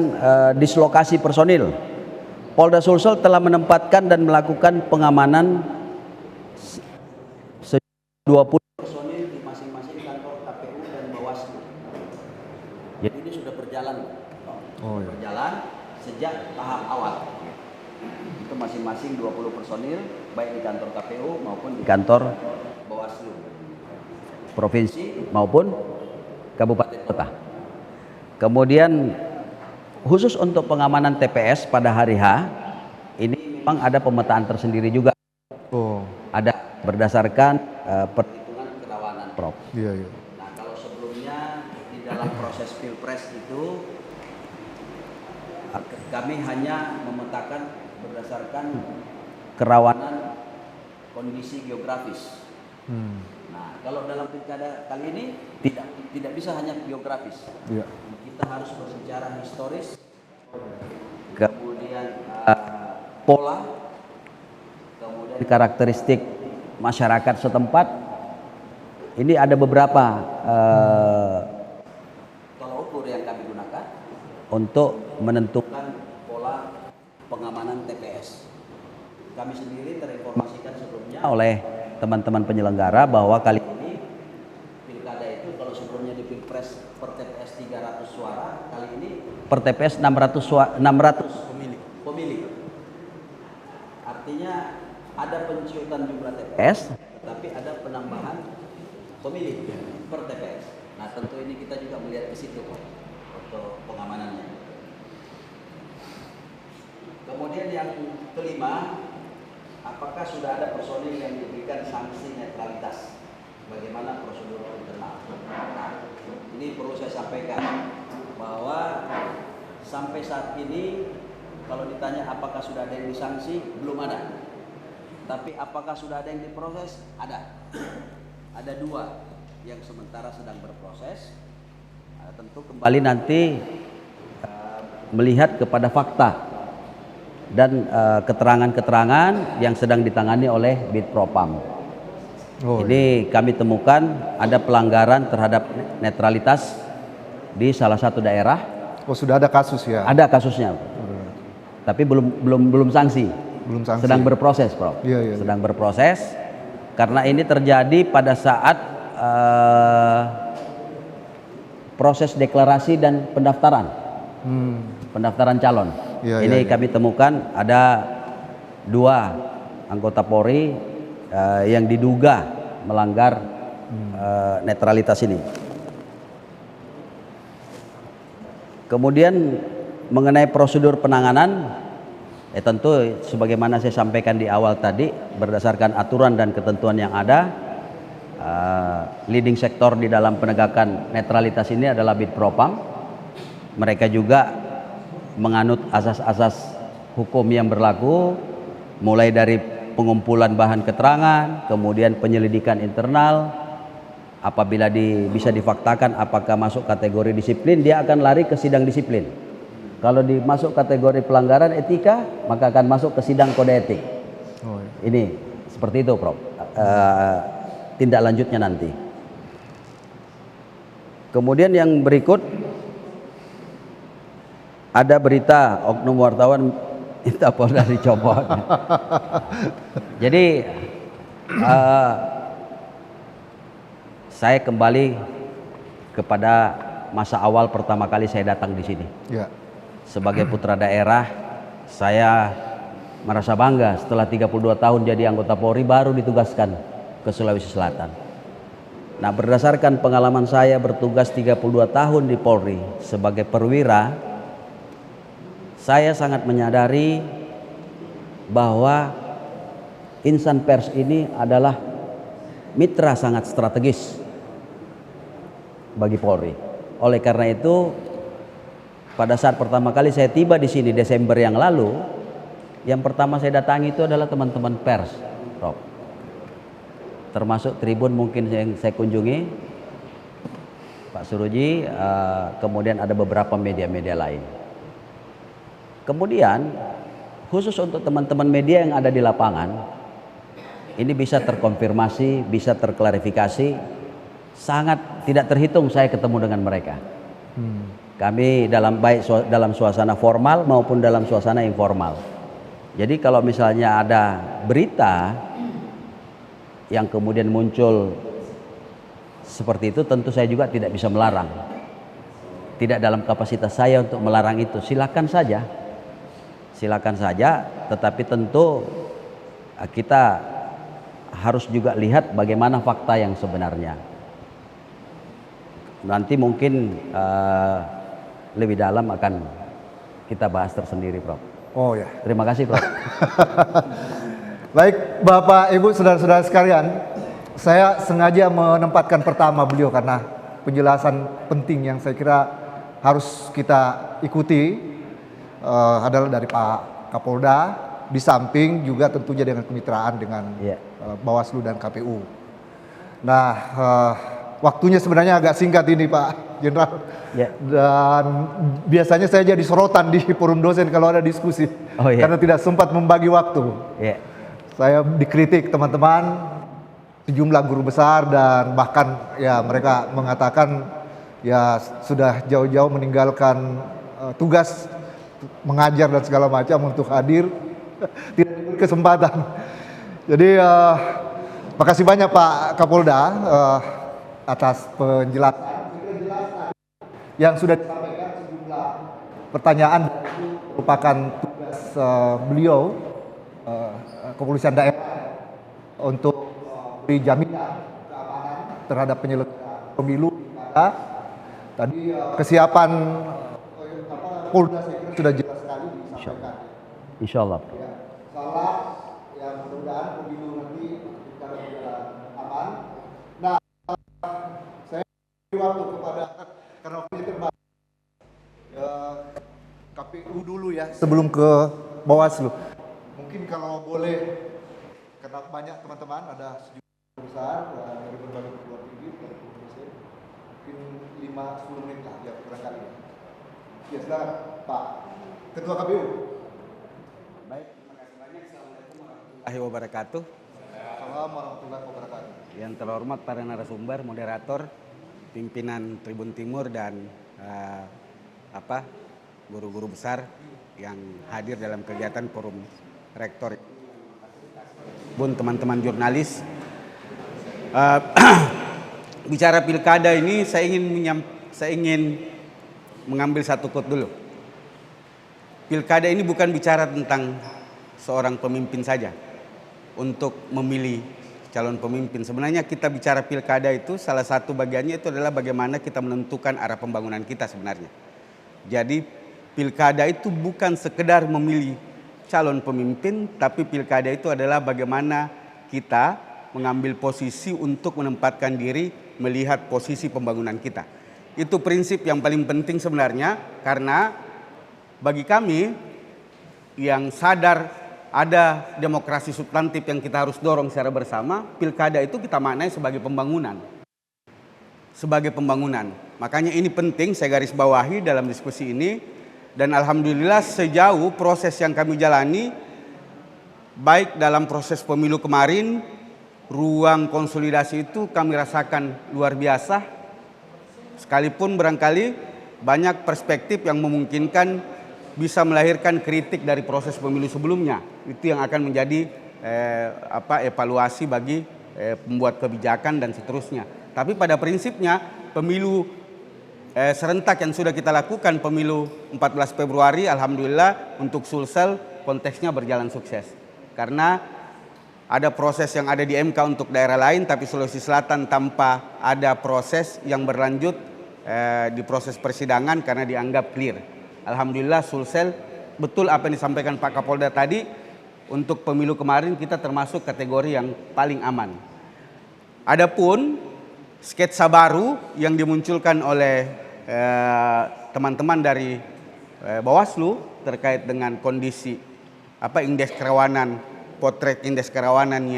dislokasi personil, Polda Sulsel telah menempatkan dan melakukan pengamanan 20 personil di masing-masing kantor KPU dan Bawaslu. Jadi ini sudah berjalan, berjalan sejak tahap awal. Itu masing-masing 20 personil, baik di kantor KPU maupun di kantor Bawaslu, provinsi maupun kabupaten kota. Kemudian khusus untuk pengamanan TPS pada hari H, ini memang ada pemetaan tersendiri juga. Ada berdasarkan perhitungan kerawanan, Prof. Iya. Nah, kalau sebelumnya di dalam proses pilpres itu kami hanya memetakan berdasarkan kerawanan kondisi geografis. Nah, kalau dalam pilkada kali ini tidak bisa hanya geografis. Iya. Kita harus berbicara historis, kemudian pola, kemudian karakteristik masyarakat setempat. Ini ada beberapa tolak ukur yang kami gunakan untuk menentukan pola pengamanan TPS. Kami sendiri terinformasikan sebelumnya oleh teman-teman penyelenggara bahwa kali ini pilkada itu kalau sebelumnya di pilpres per TPS 300 suara, kali ini per TPS 600 pemilih. Artinya ada penciutan jumlah TPS, tapi ada penambahan pemilih per TPS. Nah tentu ini kita juga melihat ke situ Pak, untuk pengamanannya. Kemudian yang kelima, apakah sudah ada personil yang diberikan sanksi netralitas? Bagaimana prosedur internal? Nah, ini perlu saya sampaikan bahwa sampai saat ini kalau ditanya apakah sudah ada yang disanksi, belum ada. Tapi apakah sudah ada yang diproses? Ada. Ada 2 yang sementara sedang berproses. Tentu kembali nanti melihat kepada fakta dan keterangan-keterangan yang sedang ditangani oleh Bitpropam. Ini kami temukan ada pelanggaran terhadap netralitas di salah satu daerah. Oh, sudah ada kasus ya? Ada kasusnya. Tapi belum sanksi. Belum sanksi. Sedang berproses, Prof. Iya. Sedang berproses karena ini terjadi pada saat proses deklarasi dan pendaftaran. Pendaftaran calon. Ini kami temukan ada 2 anggota Polri yang diduga melanggar netralitas ini. Kemudian mengenai prosedur penanganan, tentu sebagaimana saya sampaikan di awal tadi, berdasarkan aturan dan ketentuan yang ada, leading sektor di dalam penegakan netralitas ini adalah Bitpropam. Mereka juga menganut asas-asas hukum yang berlaku, mulai dari pengumpulan bahan keterangan, kemudian penyelidikan internal. Apabila bisa difaktakan apakah masuk kategori disiplin, dia akan lari ke sidang disiplin. Kalau masuk kategori pelanggaran etika, maka akan masuk ke sidang kode etik. Ini seperti itu, Prof. Tindak lanjutnya nanti. Kemudian yang berikut, ada berita oknum wartawan minta Polda dicopot. Jadi saya kembali kepada masa awal pertama kali saya datang di sini. Sebagai putra daerah, saya merasa bangga setelah 32 tahun jadi anggota Polri baru ditugaskan ke Sulawesi Selatan. Nah, berdasarkan pengalaman saya bertugas 32 tahun di Polri sebagai perwira, saya sangat menyadari bahwa insan pers ini adalah mitra sangat strategis bagi Polri. Oleh karena itu, pada saat pertama kali saya tiba di sini Desember yang lalu, yang pertama saya datangi itu adalah teman-teman pers, Prof. Termasuk Tribun mungkin yang saya kunjungi, Pak Suruji, kemudian ada beberapa media-media lain. Kemudian khusus untuk teman-teman media yang ada di lapangan, ini bisa terkonfirmasi, bisa terklarifikasi. Sangat tidak terhitung saya ketemu dengan mereka. Kami baik dalam suasana formal maupun dalam suasana informal. Jadi kalau misalnya ada berita yang kemudian muncul seperti itu, tentu saya juga tidak bisa melarang. Tidak dalam kapasitas saya untuk melarang itu. Silakan saja, tetapi tentu kita harus juga lihat bagaimana fakta yang sebenarnya. Nanti mungkin lebih dalam akan kita bahas tersendiri, Prof. Oh ya. Terima kasih, Prof. Baik, Bapak, Ibu, saudara-saudara sekalian, saya sengaja menempatkan pertama beliau karena penjelasan penting yang saya kira harus kita ikuti adalah dari Pak Kapolda, di samping juga tentunya dengan kemitraan dengan Bawaslu dan KPU. Nah, waktunya sebenarnya agak singkat ini, Pak Jenderal. Dan biasanya saya jadi sorotan di forum dosen kalau ada diskusi, karena tidak sempat membagi waktu. Saya dikritik teman-teman, sejumlah guru besar, dan bahkan ya mereka mengatakan ya sudah jauh-jauh meninggalkan tugas mengajar dan segala macam untuk hadir, tidak diberi kesempatan. Jadi makasih banyak Pak Kapolda atas penjelasan yang sudah disampaikan. Sejumlah pertanyaan merupakan tugas beliau kepolisian daerah untuk beri jaminan keamanan terhadap penyelenggaraan pemilu kita. Tadi kesiapan Polda saya kira sudah jelas sekali disampaikan. Insya Allah. Ya, salah yang mudah-mudahan pemilu nanti secara berjalan aman. Nah, saya beri waktu kepada karena waktunya terbatas. KPU dulu ya sebelum ke Bawaslu. Mungkin kalau boleh, karena banyak teman-teman ada sejumlah besar dari berbagai perguruan tinggi dari Indonesia, mungkin 5-10 menit lah ya barangkali. Ya silakan Pak Ketua KPU. Baik, terima kasih banyak. Assalamualaikum warahmatullahi wabarakatuh. Assalamualaikum warahmatullahi wabarakatuh. Yang terhormat para narasumber, moderator, pimpinan Tribun Timur dan guru-guru besar yang hadir dalam kegiatan forum rektor. Bun, teman-teman jurnalis, bicara pilkada ini saya ingin mengambil satu quote dulu. Pilkada ini bukan bicara tentang seorang pemimpin saja untuk memilih calon pemimpin. Sebenarnya kita bicara pilkada itu salah satu bagiannya itu adalah bagaimana kita menentukan arah pembangunan kita sebenarnya. Jadi pilkada itu bukan sekedar memilih calon pemimpin, tapi pilkada itu adalah bagaimana kita mengambil posisi untuk menempatkan diri melihat posisi pembangunan kita. Itu prinsip yang paling penting sebenarnya, karena bagi kami yang sadar ada demokrasi substantif yang kita harus dorong secara bersama, pilkada itu kita maknai sebagai pembangunan. Sebagai pembangunan. Makanya ini penting saya garis bawahi dalam diskusi ini. Dan alhamdulillah sejauh proses yang kami jalani, baik dalam proses pemilu kemarin, ruang konsolidasi itu kami rasakan luar biasa. Sekalipun barangkali banyak perspektif yang memungkinkan bisa melahirkan kritik dari proses pemilu sebelumnya. Itu yang akan menjadi evaluasi bagi pembuat kebijakan dan seterusnya. Tapi pada prinsipnya pemilu serentak yang sudah kita lakukan, pemilu 14 Februari, alhamdulillah untuk Sulsel konteksnya berjalan sukses. Karena ada proses yang ada di MK untuk daerah lain, tapi Sulawesi Selatan tanpa ada proses yang berlanjut di proses persidangan karena dianggap clear. Alhamdulillah Sulsel, betul apa yang disampaikan Pak Kapolda tadi, untuk pemilu kemarin kita termasuk kategori yang paling aman. Adapun sketsa baru yang dimunculkan oleh teman-teman dari Bawaslu terkait dengan kondisi indeks kerawanan, potret indeks kerawanan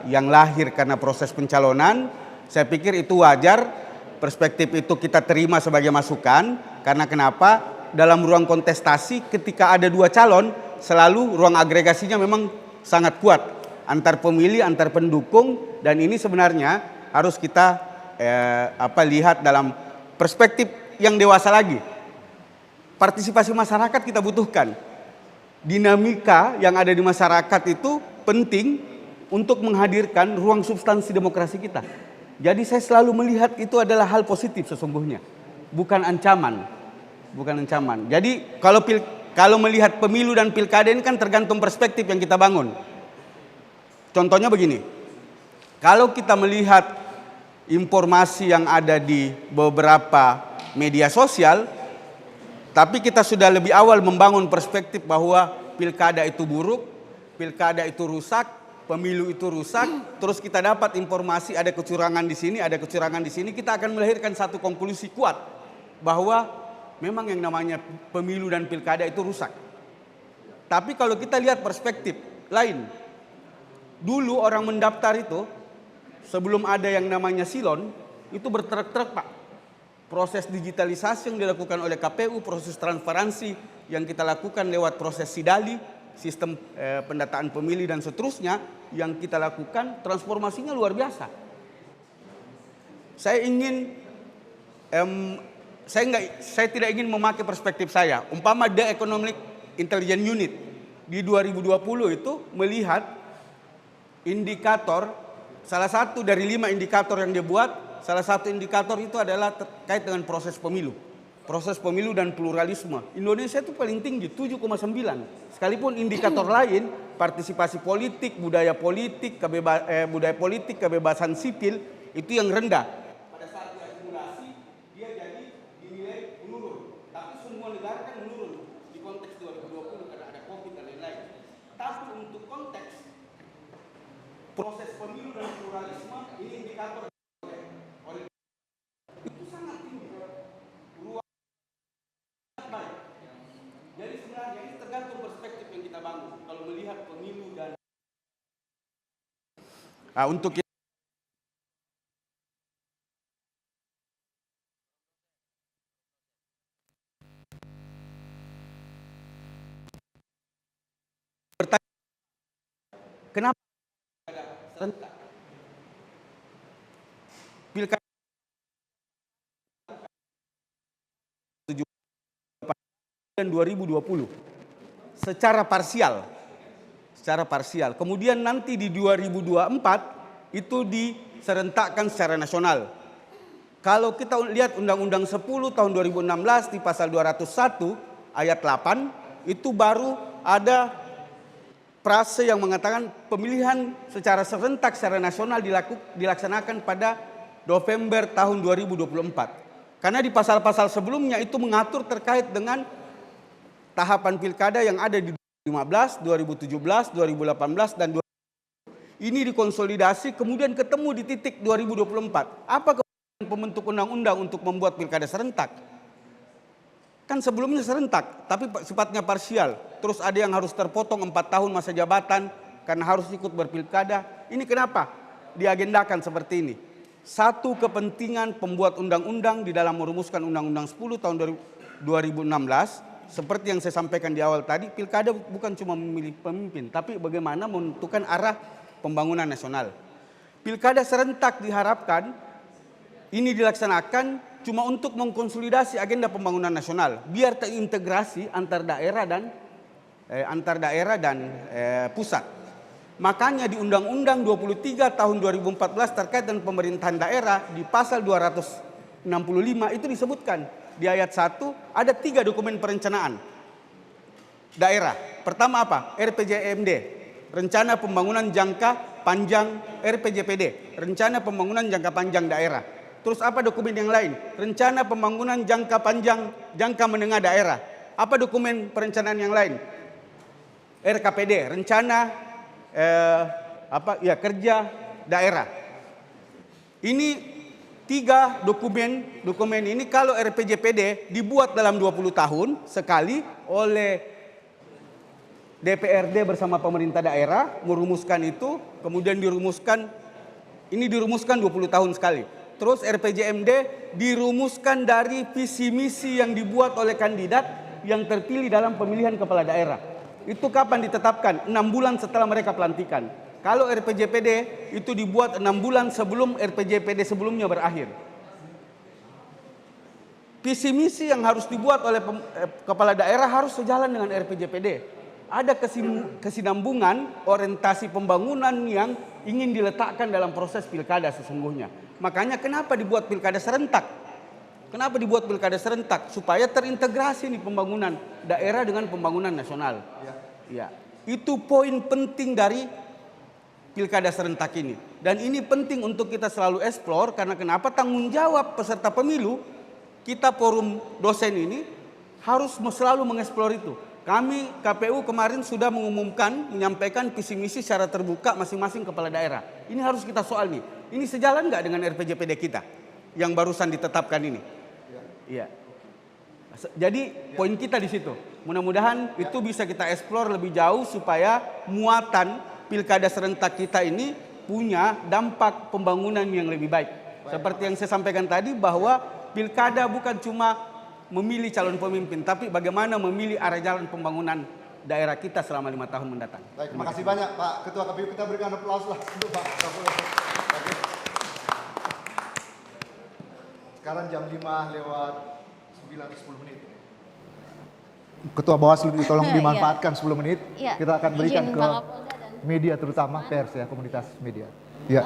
yang lahir karena proses pencalonan, saya pikir itu wajar. Perspektif itu kita terima sebagai masukan, karena kenapa? Dalam ruang kontestasi ketika ada dua calon, selalu ruang agregasinya memang sangat kuat antar pemilih, antar pendukung, dan ini sebenarnya harus kita lihat dalam perspektif yang dewasa lagi. Partisipasi masyarakat kita butuhkan. Dinamika yang ada di masyarakat itu penting untuk menghadirkan ruang substansi demokrasi kita. Jadi saya selalu melihat itu adalah hal positif sesungguhnya, bukan ancaman. Bukan ancaman. Jadi kalau melihat pemilu dan pilkada ini kan tergantung perspektif yang kita bangun. Contohnya begini, kalau kita melihat informasi yang ada di beberapa media sosial, tapi kita sudah lebih awal membangun perspektif bahwa pilkada itu buruk, pilkada itu rusak, pemilu itu rusak, terus kita dapat informasi ada kecurangan di sini, ada kecurangan di sini, kita akan melahirkan satu konklusi kuat bahwa memang yang namanya pemilu dan pilkada itu rusak. Tapi kalau kita lihat perspektif lain, dulu orang mendaftar itu sebelum ada yang namanya silon, itu bertrek-trek Pak. Proses digitalisasi yang dilakukan oleh KPU, proses transparansi yang kita lakukan lewat proses SIDALI, sistem pendataan pemilih dan seterusnya, yang kita lakukan transformasinya luar biasa. Saya tidak ingin memakai perspektif saya. Umpama The Economic Intelligence Unit di 2020 itu melihat indikator. Salah satu dari 5 indikator yang dia buat, salah satu indikator itu adalah terkait dengan proses pemilu. Proses pemilu dan pluralisme. Indonesia itu paling tinggi, 7,9. Sekalipun indikator lain partisipasi politik, budaya politik, kebebasan sipil itu yang rendah. Pada saat diakumulasi, dia jadi dinilai menurun. Tapi semua negara kan menurun di konteks 2020 karena ada COVID dan lain-lain. Tapi untuk konteks proses pemilu dan pluralisme, ini indikator itu sangat tinggi. Ruang baik. Jadi sebenarnya ini tergantung perspektif yang kita bangun. Kalau melihat pemilu dan untuk bertanya, kenapa serentak? Pilkada dan 2020 secara parsial. Kemudian nanti di 2024 itu diserentakkan secara nasional. Kalau kita lihat Undang-Undang 10 tahun 2016 di pasal 201 ayat 8 itu baru ada frase yang mengatakan pemilihan secara serentak secara nasional dilaksanakan pada November tahun 2024. Karena di pasal-pasal sebelumnya itu mengatur terkait dengan tahapan pilkada yang ada di 2015, 2017, 2018 dan 2020. Ini dikonsolidasi kemudian ketemu di titik 2024. Apa kepentingan pembentuk undang-undang untuk membuat pilkada serentak? Kan sebelumnya serentak, tapi sifatnya parsial. Terus ada yang harus terpotong 4 tahun masa jabatan karena harus ikut berpilkada. Ini kenapa diagendakan seperti ini? Satu kepentingan pembuat undang-undang di dalam merumuskan Undang-Undang 10 tahun 2016. Seperti yang saya sampaikan di awal tadi, pilkada bukan cuma memilih pemimpin, tapi bagaimana menentukan arah pembangunan nasional. Pilkada serentak diharapkan ini dilaksanakan cuma untuk mengkonsolidasi agenda pembangunan nasional, biar terintegrasi antar daerah dan pusat. Makanya di Undang-Undang 23 tahun 2014 terkait dengan pemerintahan daerah di pasal 265 itu disebutkan. Di ayat 1 ada 3 dokumen perencanaan daerah. Pertama apa? RPJMD, Rencana Pembangunan Jangka Panjang RPJPD, Rencana Pembangunan Jangka Panjang Daerah. Terus apa dokumen yang lain? Rencana Pembangunan Jangka Panjang Jangka Menengah Daerah. Apa dokumen perencanaan yang lain? RKPD, Rencana Kerja Daerah. Ini 3 dokumen ini kalau RPJPD dibuat dalam 20 tahun sekali oleh DPRD bersama pemerintah daerah merumuskan itu, kemudian dirumuskan 20 tahun sekali. Terus RPJMD dirumuskan dari visi misi yang dibuat oleh kandidat yang terpilih dalam pemilihan kepala daerah. Itu kapan ditetapkan? 6 bulan setelah mereka pelantikan. Kalau RPJPD itu dibuat 6 bulan sebelum RPJPD sebelumnya berakhir. Visi misi yang harus dibuat oleh kepala daerah harus sejalan dengan RPJPD. Ada kesinambungan orientasi pembangunan yang ingin diletakkan dalam proses pilkada sesungguhnya. Makanya kenapa dibuat pilkada serentak? Kenapa dibuat pilkada serentak? Supaya terintegrasi nih pembangunan daerah dengan pembangunan nasional. Ya. Itu poin penting dari pilkada serentak ini. Dan ini penting untuk kita selalu eksplor karena kenapa tanggung jawab peserta pemilu, kita forum dosen ini harus selalu mengeksplor itu. Kami KPU kemarin sudah menyampaikan visi misi secara terbuka masing-masing kepala daerah. Ini harus kita soal nih. Ini sejalan nggak dengan RPJPD kita yang barusan ditetapkan ini? Iya. Jadi poin kita di situ. Mudah-mudahan itu bisa kita eksplor lebih jauh supaya muatan pilkada serentak kita ini punya dampak pembangunan yang lebih baik. Seperti yang saya sampaikan tadi bahwa pilkada bukan cuma memilih calon pemimpin, tapi bagaimana memilih arah jalan pembangunan daerah kita selama 5 tahun mendatang. Baik, terima kasih banyak Pak Ketua KPU. Kita berikan aplaus lah untuk Pak Kapolda. Sekarang jam 5:09:10. Ketua Bawaslu tolong dimanfaatkan 10 menit. Kita akan berikan ke media terutama pers ya, komunitas media. Ya.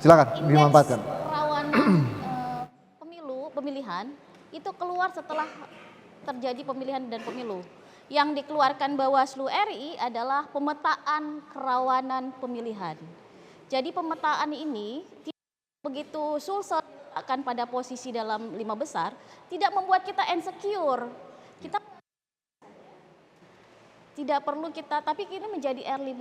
Silakan dimanfaatkan. Rawan pemilihan itu keluar setelah terjadi pemilihan dan pemilu. yang dikeluarkan Bawaslu RI adalah pemetaan kerawanan pemilihan. Jadi pemetaan ini begitu Sulsel akan pada posisi dalam 5 besar, tidak membuat kita insecure. Kita tidak perlu kita, tapi ini menjadi early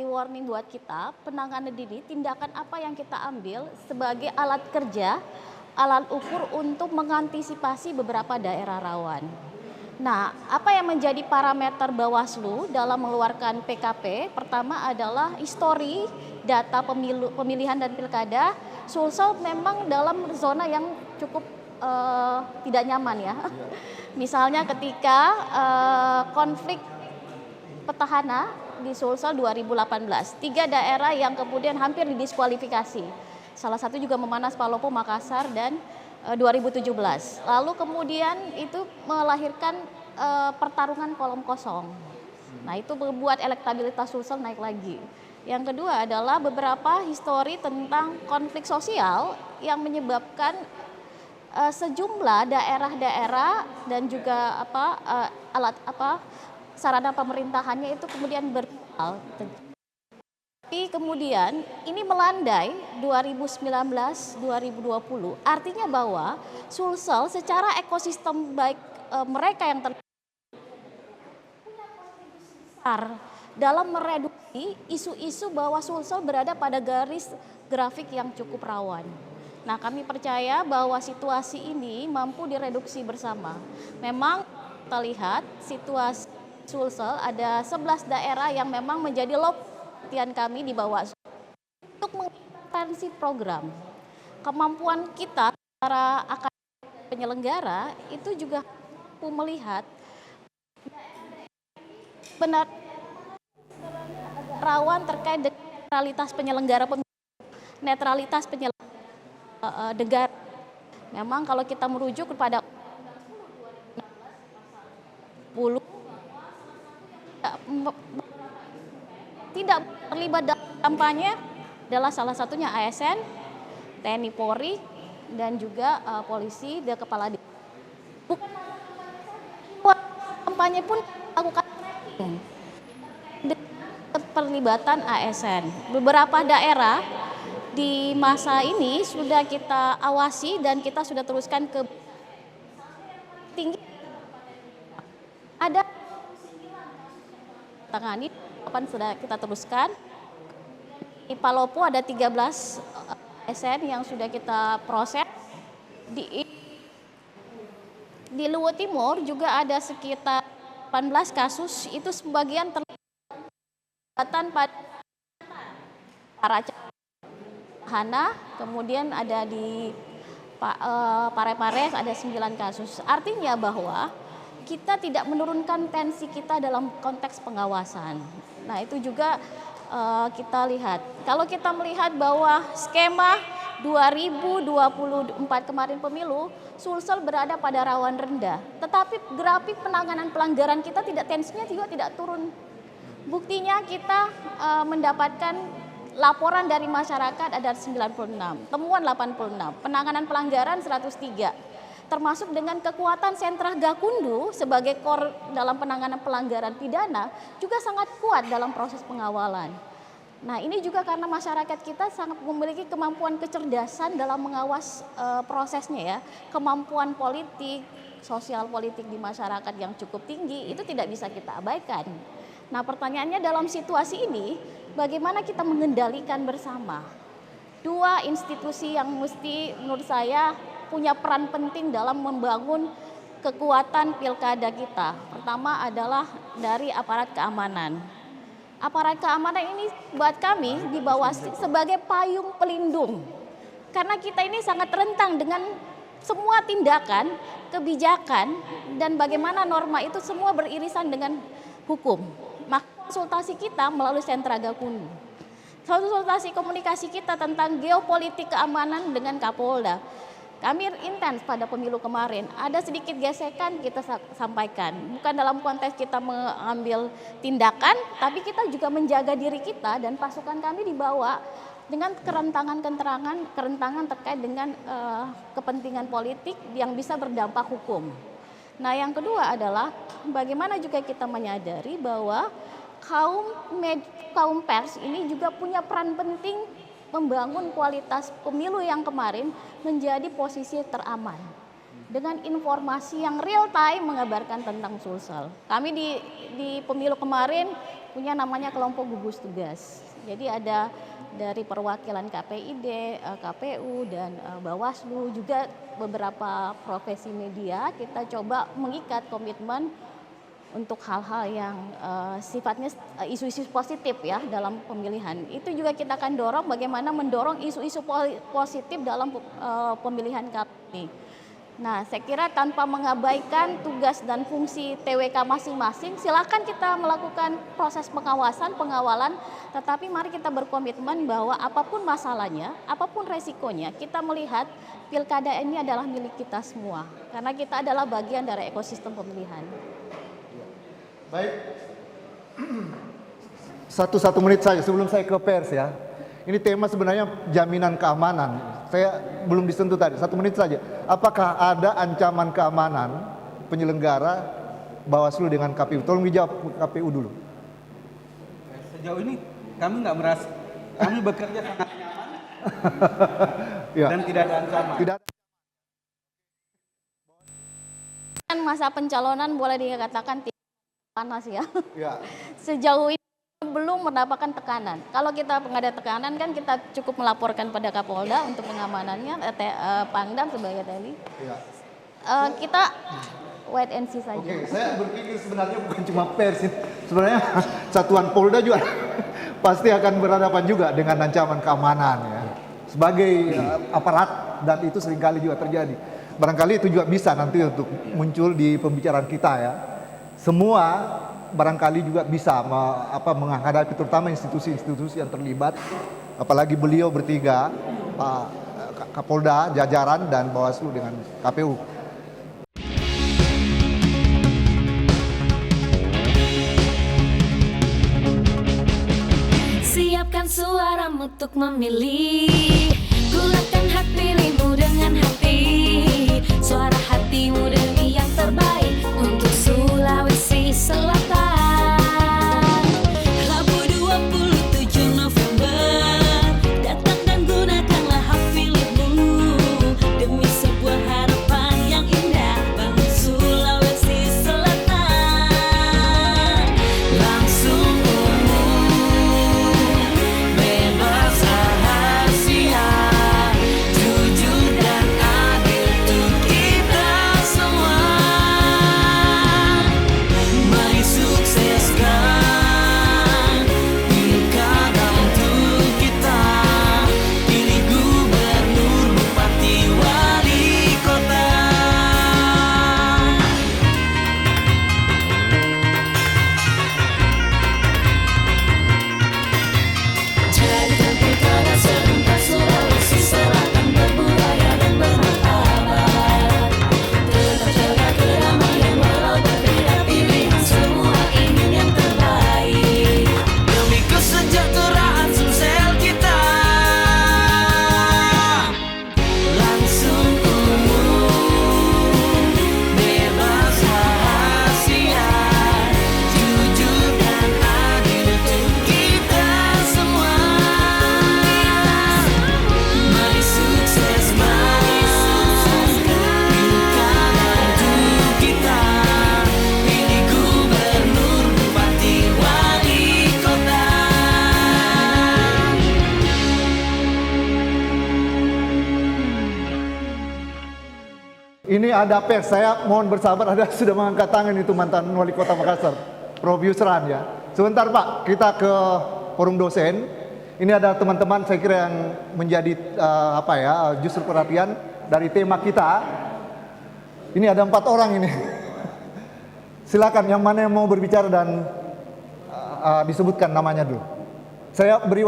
warning buat kita, penanganan dini, tindakan apa yang kita ambil sebagai alat kerja, alat ukur untuk mengantisipasi beberapa daerah rawan. Nah, apa yang menjadi parameter Bawaslu dalam mengeluarkan PKP? Pertama adalah histori data pemilihan dan pilkada. Sulsel memang dalam zona yang cukup tidak nyaman ya. Misalnya ketika konflik petahana di Sulsel 2018, 3 daerah yang kemudian hampir didiskualifikasi. Salah satu juga memanas Palopo, Makassar, dan 2017. Lalu kemudian itu melahirkan pertarungan kolom kosong. Nah, itu membuat elektabilitas Sulsel naik lagi. Yang kedua adalah beberapa histori tentang konflik sosial yang menyebabkan sejumlah daerah-daerah dan juga sarana pemerintahannya itu kemudian berubah. Tapi kemudian ini melandai 2019-2020, artinya bahwa Sulsel secara ekosistem baik mereka yang besar dalam mereduksi isu-isu bahwa Sulsel berada pada garis grafik yang cukup rawan. Nah, kami percaya bahwa situasi ini mampu direduksi bersama. Memang kita lihat situasi Sulsel ada 11 daerah yang memang menjadi perhatian kami di Bawaslu untuk mengintervensi program. Kemampuan kita para akademisi penyelenggara itu juga mampu melihat benar rawan terkait dengan netralitas penyelenggara pemilu, netralitas penyelenggara negara. Memang kalau kita merujuk kepada 10 tidak terlibat dalam kampanye adalah salah satunya ASN, TNI Polri, dan juga polisi dan kepala desa. Kampanye pun lakukan perlibatan ASN. Beberapa daerah di masa ini sudah kita awasi dan kita sudah teruskan ke tinggi. Ada tangani sudah kita teruskan. Di Palopo ada 13 ASN yang sudah kita proses. Di Luwu Timur juga ada sekitar 18 kasus, itu sebagian terlibatan pada para tahanan, kemudian ada di Parepare ada 9 kasus. Artinya bahwa kita tidak menurunkan tensi kita dalam konteks pengawasan. Nah, itu juga kita lihat. Kalau kita melihat bahwa skema 2024 kemarin pemilu, Sulsel berada pada rawan rendah. Tetapi grafik penanganan pelanggaran kita tensinya juga tidak turun. Buktinya kita mendapatkan laporan dari masyarakat ada 96, temuan 86, penanganan pelanggaran 103. Termasuk dengan kekuatan sentra Gakundu sebagai core dalam penanganan pelanggaran pidana juga sangat kuat dalam proses pengawalan. Nah, ini juga karena masyarakat kita sangat memiliki kemampuan kecerdasan dalam mengawas prosesnya ya. Kemampuan politik, sosial politik di masyarakat yang cukup tinggi itu tidak bisa kita abaikan. Nah, pertanyaannya dalam situasi ini bagaimana kita mengendalikan bersama? 2 institusi yang mesti menurut saya punya peran penting dalam membangun kekuatan pilkada kita. Pertama adalah dari aparat keamanan. Aparat keamanan ini buat kami di Bawaslu sebagai payung pelindung. Karena kita ini sangat rentan dengan semua tindakan, kebijakan, dan bagaimana norma itu semua beririsan dengan hukum. Maka konsultasi kita melalui sentra Gakundu. Konsultasi komunikasi kita tentang geopolitik keamanan dengan Kapolda. Kami intens pada pemilu kemarin, ada sedikit gesekan kita sampaikan. Bukan dalam konteks kita mengambil tindakan, tapi kita juga menjaga diri kita dan pasukan kami dibawa dengan kerentanan terkait dengan kepentingan politik yang bisa berdampak hukum. Nah, yang kedua adalah bagaimana juga kita menyadari bahwa kaum pers ini juga punya peran penting membangun kualitas pemilu yang kemarin menjadi posisi teraman dengan informasi yang real time mengabarkan tentang Sulsel. Kami di pemilu kemarin punya namanya kelompok gugus tugas. Jadi ada dari perwakilan KPID, KPU dan Bawaslu, juga beberapa profesi media. Kita coba mengikat komitmen untuk hal-hal yang sifatnya isu-isu positif ya dalam pemilihan. Itu juga kita akan dorong bagaimana mendorong isu-isu positif dalam pemilihan kami. Nah, saya kira tanpa mengabaikan tugas dan fungsi TWK masing-masing, silakan kita melakukan proses pengawalan, tetapi mari kita berkomitmen bahwa apapun masalahnya, apapun resikonya, kita melihat pilkada ini adalah milik kita semua, karena kita adalah bagian dari ekosistem pemilihan. Baik, satu menit saja sebelum saya ke pers ya. Ini tema sebenarnya jaminan keamanan. Saya belum disentuh tadi, 1 menit saja. Apakah ada ancaman keamanan penyelenggara Bawaslu dengan KPU? Tolong dijawab KPU dulu. Sejauh ini kami nggak merasa, kami bekerja sangat nyaman Ya. dan tidak ada ancaman. Tidak ada. Masa pencalonan boleh dikatakan tidak panas ya. Ya. Sejauh ini belum mendapatkan tekanan. Kalau kita ada tekanan kan kita cukup melaporkan pada Kapolda untuk pengamanannya, Pangdam sebagai TNI. Ya. Kita wait and see saja. Oke, saya berpikir sebenarnya bukan cuma pers, sebenarnya satuan Polda juga pasti akan berhadapan juga dengan ancaman keamanan ya. Sebagai aparat, dan itu seringkali juga terjadi. Barangkali itu juga bisa nanti untuk muncul di pembicaraan kita ya. Semua barangkali juga bisa menghadapi terutama institusi-institusi yang terlibat, apalagi beliau bertiga, Pak Kapolda, jajaran, dan Bawaslu dengan KPU. Siapkan suaramu untuk memilih, gunakan hak pilihmu dengan hati. Suara hatimu demi yang terbaik untuk Sulawesi Selatan. Rabu 27 November, datang dan gunakanlah hak pilihmu demi sebuah harapan yang indah bangun Sulawesi Selatan. Langsung bebas rahasia, jujur dan adil untuk kita semua. Mari sukseskan pilkada untuk kita, pilih gubernur, bupati, wali kota. Jadikan pilkada serentak Sulawesi Selatan berbudaya dan bermartabat. Tetap jaga kedamaian walau berbeda pilihan, semua ingin yang terbaik demi kesejahteraan Sumsel kita. Langsung umum, bebas rahasia, jujur dan adil untuk kita semua. Mari sukseskan pilkada untuk kita, pilih gubernur, bupati, wali kota. Ini ada pers, saya mohon bersabar, ada sudah mengangkat tangan itu mantan wali kota Makassar, Prof. Yusran ya. Sebentar Pak, kita ke forum dosen. Ini ada teman-teman saya kira yang menjadi justru perhatian dari tema kita. Ini ada 4 orang ini. Silakan yang mana yang mau berbicara dan disebutkan namanya dulu. Saya beri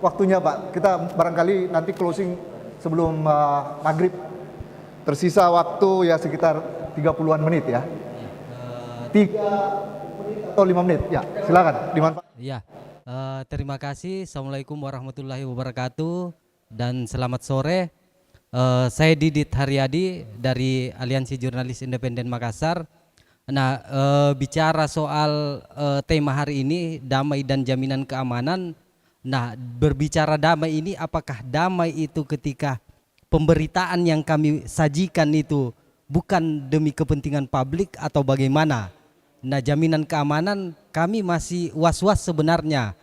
waktunya Pak. Kita barangkali nanti closing sebelum maghrib. Tersisa waktu ya sekitar 30-an menit ya. 3 atau 5 menit ya. Silakan dimanfaatkan. Ya, terima kasih. Assalamualaikum warahmatullahi wabarakatuh dan selamat sore. Saya Didit Haryadi dari Aliansi Jurnalis Independen Makassar. Nah, bicara soal tema hari ini, damai dan jaminan keamanan. Nah, berbicara damai ini, apakah damai itu ketika pemberitaan yang kami sajikan itu bukan demi kepentingan publik atau bagaimana? Nah, jaminan keamanan kami masih was-was sebenarnya.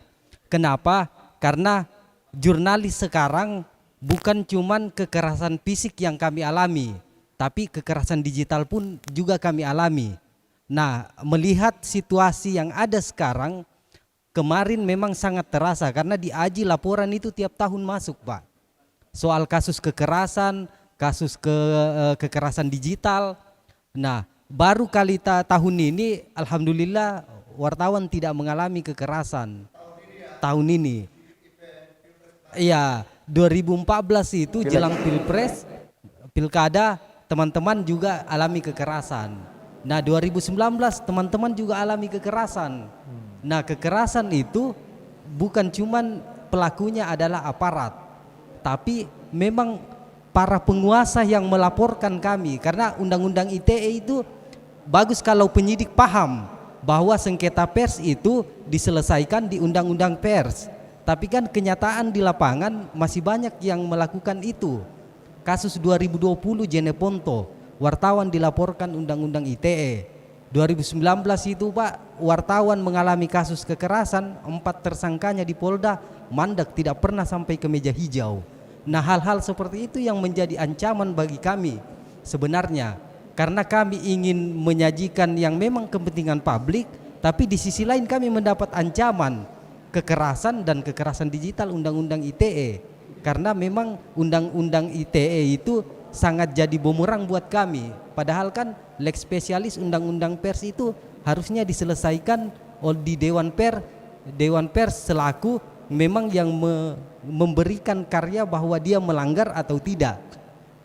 Kenapa? Karena jurnalis sekarang bukan cuman kekerasan fisik yang kami alami, tapi kekerasan digital pun juga kami alami. Nah, melihat situasi yang ada sekarang, kemarin memang sangat terasa karena di AJI laporan itu tiap tahun masuk, Pak. Soal kasus kekerasan, kasus kekerasan digital. Nah, baru kali tahun ini alhamdulillah wartawan tidak mengalami kekerasan. Tahun ini. Iya, 2014 itu jelang Pilpres, Pilkada, teman-teman juga alami kekerasan. Nah, 2019 teman-teman juga alami kekerasan. Nah, kekerasan itu bukan cuman pelakunya adalah aparat, tapi memang para penguasa yang melaporkan kami, karena undang-undang ITE itu bagus kalau penyidik paham bahwa sengketa pers itu diselesaikan di undang-undang pers. Tapi kan kenyataan di lapangan masih banyak yang melakukan itu. Kasus 2020 Jeneponto, wartawan dilaporkan undang-undang ITE. 2019 itu Pak, wartawan mengalami kasus kekerasan, 4 tersangkanya di Polda, mandak tidak pernah sampai ke meja hijau. Nah, hal-hal seperti itu yang menjadi ancaman bagi kami sebenarnya. Karena kami ingin menyajikan yang memang kepentingan publik, tapi di sisi lain kami mendapat ancaman kekerasan dan kekerasan digital undang-undang ITE. Karena memang undang-undang ITE itu sangat jadi bumerang buat kami. Padahal kan lex spesialis undang-undang pers itu harusnya diselesaikan di Dewan Pers selaku memang yang memberikan karya bahwa dia melanggar atau tidak.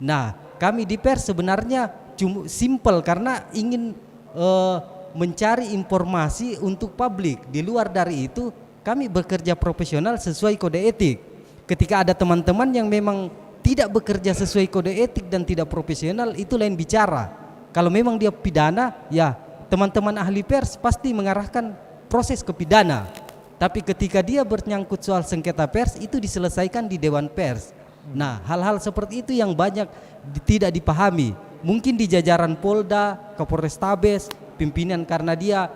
Nah, kami di pers sebenarnya cuma simple karena ingin mencari informasi untuk publik. Di luar dari itu kami bekerja profesional sesuai kode etik. Ketika ada teman-teman yang memang tidak bekerja sesuai kode etik dan tidak profesional, itu lain bicara. Kalau memang dia pidana, ya teman-teman ahli pers pasti mengarahkan proses ke pidana. Tapi ketika dia bernyangkut soal sengketa pers, itu diselesaikan di Dewan Pers. Nah, hal-hal seperti itu yang banyak tidak dipahami. Mungkin di jajaran Polda, Kapolrestabes, pimpinan karena dia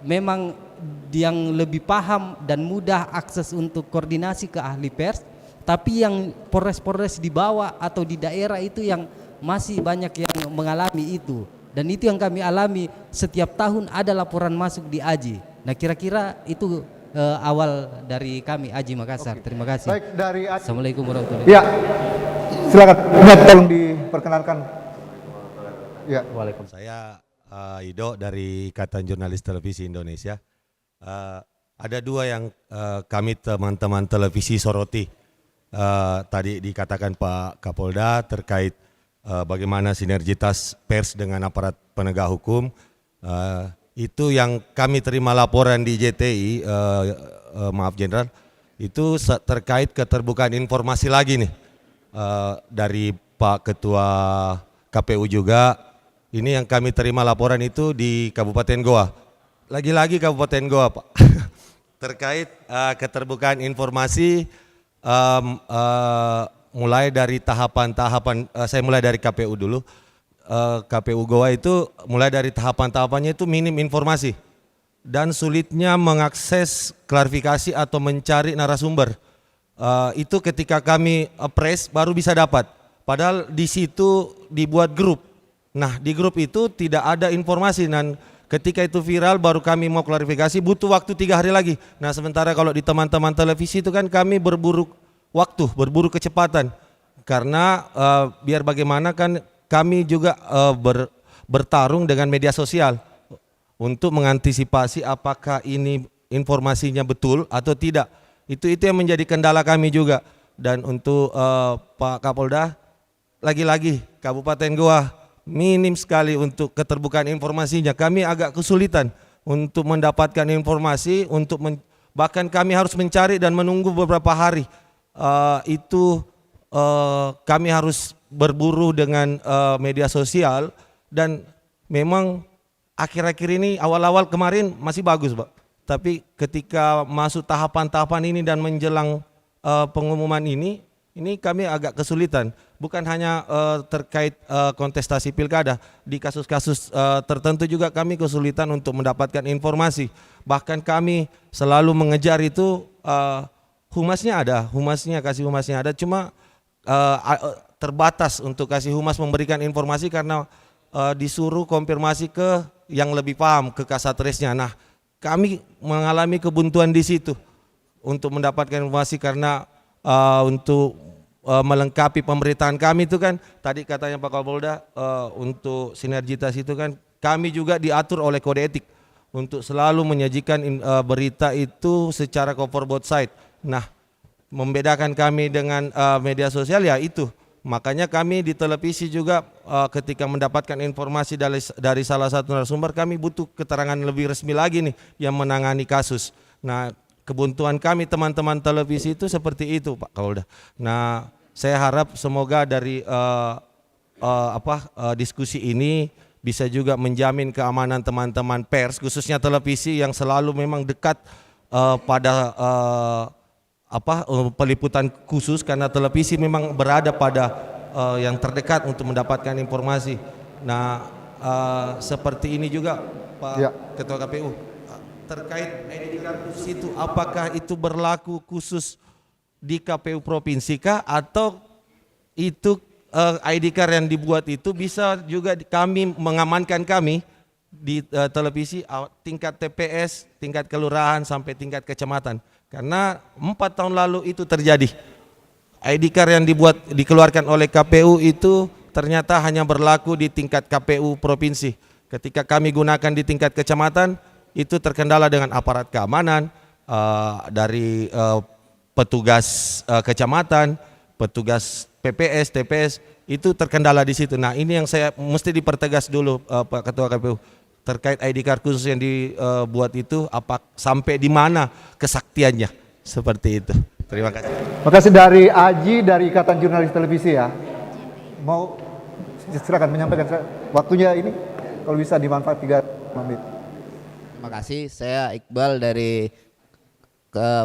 memang yang lebih paham dan mudah akses untuk koordinasi ke ahli pers, tapi yang Polres-Polres di bawah atau di daerah itu yang masih banyak yang mengalami itu. Dan itu yang kami alami, setiap tahun ada laporan masuk di AJI. Nah, kira-kira itu awal dari kami AJI Makassar. Terima kasih. Baik, dari AJI. Assalamualaikum warahmatullahi wabarakatuh. Ya, silakan. Tolong diperkenalkan. Ya. Waalaikumsalam. Saya Ido dari Ikatan Jurnalis Televisi Indonesia. Ada dua yang kami teman-teman televisi soroti. Tadi dikatakan Pak Kapolda terkait bagaimana sinergitas pers dengan aparat penegak hukum. Itu yang kami terima laporan di JTI, maaf Jenderal, itu terkait keterbukaan informasi lagi nih dari Pak Ketua KPU juga. Ini yang kami terima laporan itu di Kabupaten Goa. Lagi-lagi Kabupaten Goa, Pak. Terkait keterbukaan informasi mulai dari tahapan-tahapan, saya mulai dari KPU dulu. KPU Goa itu mulai dari tahapan-tahapannya itu minim informasi dan sulitnya mengakses klarifikasi atau mencari narasumber. Itu ketika kami press baru bisa dapat. Padahal di situ dibuat grup. Nah, di grup itu tidak ada informasi dan ketika itu viral baru kami mau klarifikasi butuh waktu 3 hari lagi. Nah, sementara kalau di teman-teman televisi itu kan kami berburu waktu, berburu kecepatan. Karena biar bagaimana kan kami juga bertarung dengan media sosial untuk mengantisipasi apakah ini informasinya betul atau tidak. Itu yang menjadi kendala kami juga. Dan untuk Pak Kapolda, lagi-lagi Kabupaten Goa minim sekali untuk keterbukaan informasinya. Kami agak kesulitan untuk mendapatkan informasi, bahkan kami harus mencari dan menunggu beberapa hari. Itu kami harus berburu dengan media sosial, dan memang akhir-akhir ini awal-awal kemarin masih bagus, Pak. Tapi ketika masuk tahapan-tahapan ini dan menjelang pengumuman ini kami agak kesulitan. Bukan hanya terkait kontestasi pilkada, di kasus-kasus tertentu juga kami kesulitan untuk mendapatkan informasi. Bahkan kami selalu mengejar itu, humasnya ada, kasih humasnya ada, cuma terbatas untuk kasih humas memberikan informasi karena disuruh konfirmasi ke yang lebih paham, ke Kasatresnya. Nah, kami mengalami kebuntuan di situ untuk mendapatkan informasi karena untuk melengkapi pemberitaan kami itu kan tadi katanya Pak Kapolda, untuk sinergitas itu kan kami juga diatur oleh kode etik untuk selalu menyajikan berita itu secara cover both side. Nah, membedakan kami dengan media sosial ya itu. Makanya kami di televisi juga ketika mendapatkan informasi dari salah satu narasumber, kami butuh keterangan lebih resmi lagi nih yang menangani kasus. Nah, kebuntuan kami teman-teman televisi itu seperti itu, Pak Kapolda. Nah, saya harap semoga dari diskusi ini bisa juga menjamin keamanan teman-teman pers, khususnya televisi yang selalu memang dekat pada peliputan khusus, karena televisi memang berada pada yang terdekat untuk mendapatkan informasi. Nah, seperti ini juga Pak Ketua KPU, terkait ID card khusus itu, apakah itu berlaku khusus di KPU provinsi kah, atau itu ID card yang dibuat itu bisa juga kami mengamankan kami di televisi tingkat TPS, tingkat kelurahan sampai tingkat kecamatan. Karena 4 tahun lalu itu terjadi. ID card yang dikeluarkan oleh KPU itu ternyata hanya berlaku di tingkat KPU provinsi. Ketika kami gunakan di tingkat kecamatan, itu terkendala dengan aparat keamanan dari petugas kecamatan, petugas PPS, TPS, itu terkendala di situ. Nah, ini yang saya mesti dipertegas dulu Pak Ketua KPU. Terkait ID card khusus yang dibuat itu, sampai di mana kesaktiannya, seperti itu. Terima kasih. Terima kasih dari Aji dari Ikatan Jurnalis Televisi ya. Mau silakan menyampaikan waktunya ini, kalau bisa dimanfaat 3 menit. Terima kasih, saya Iqbal dari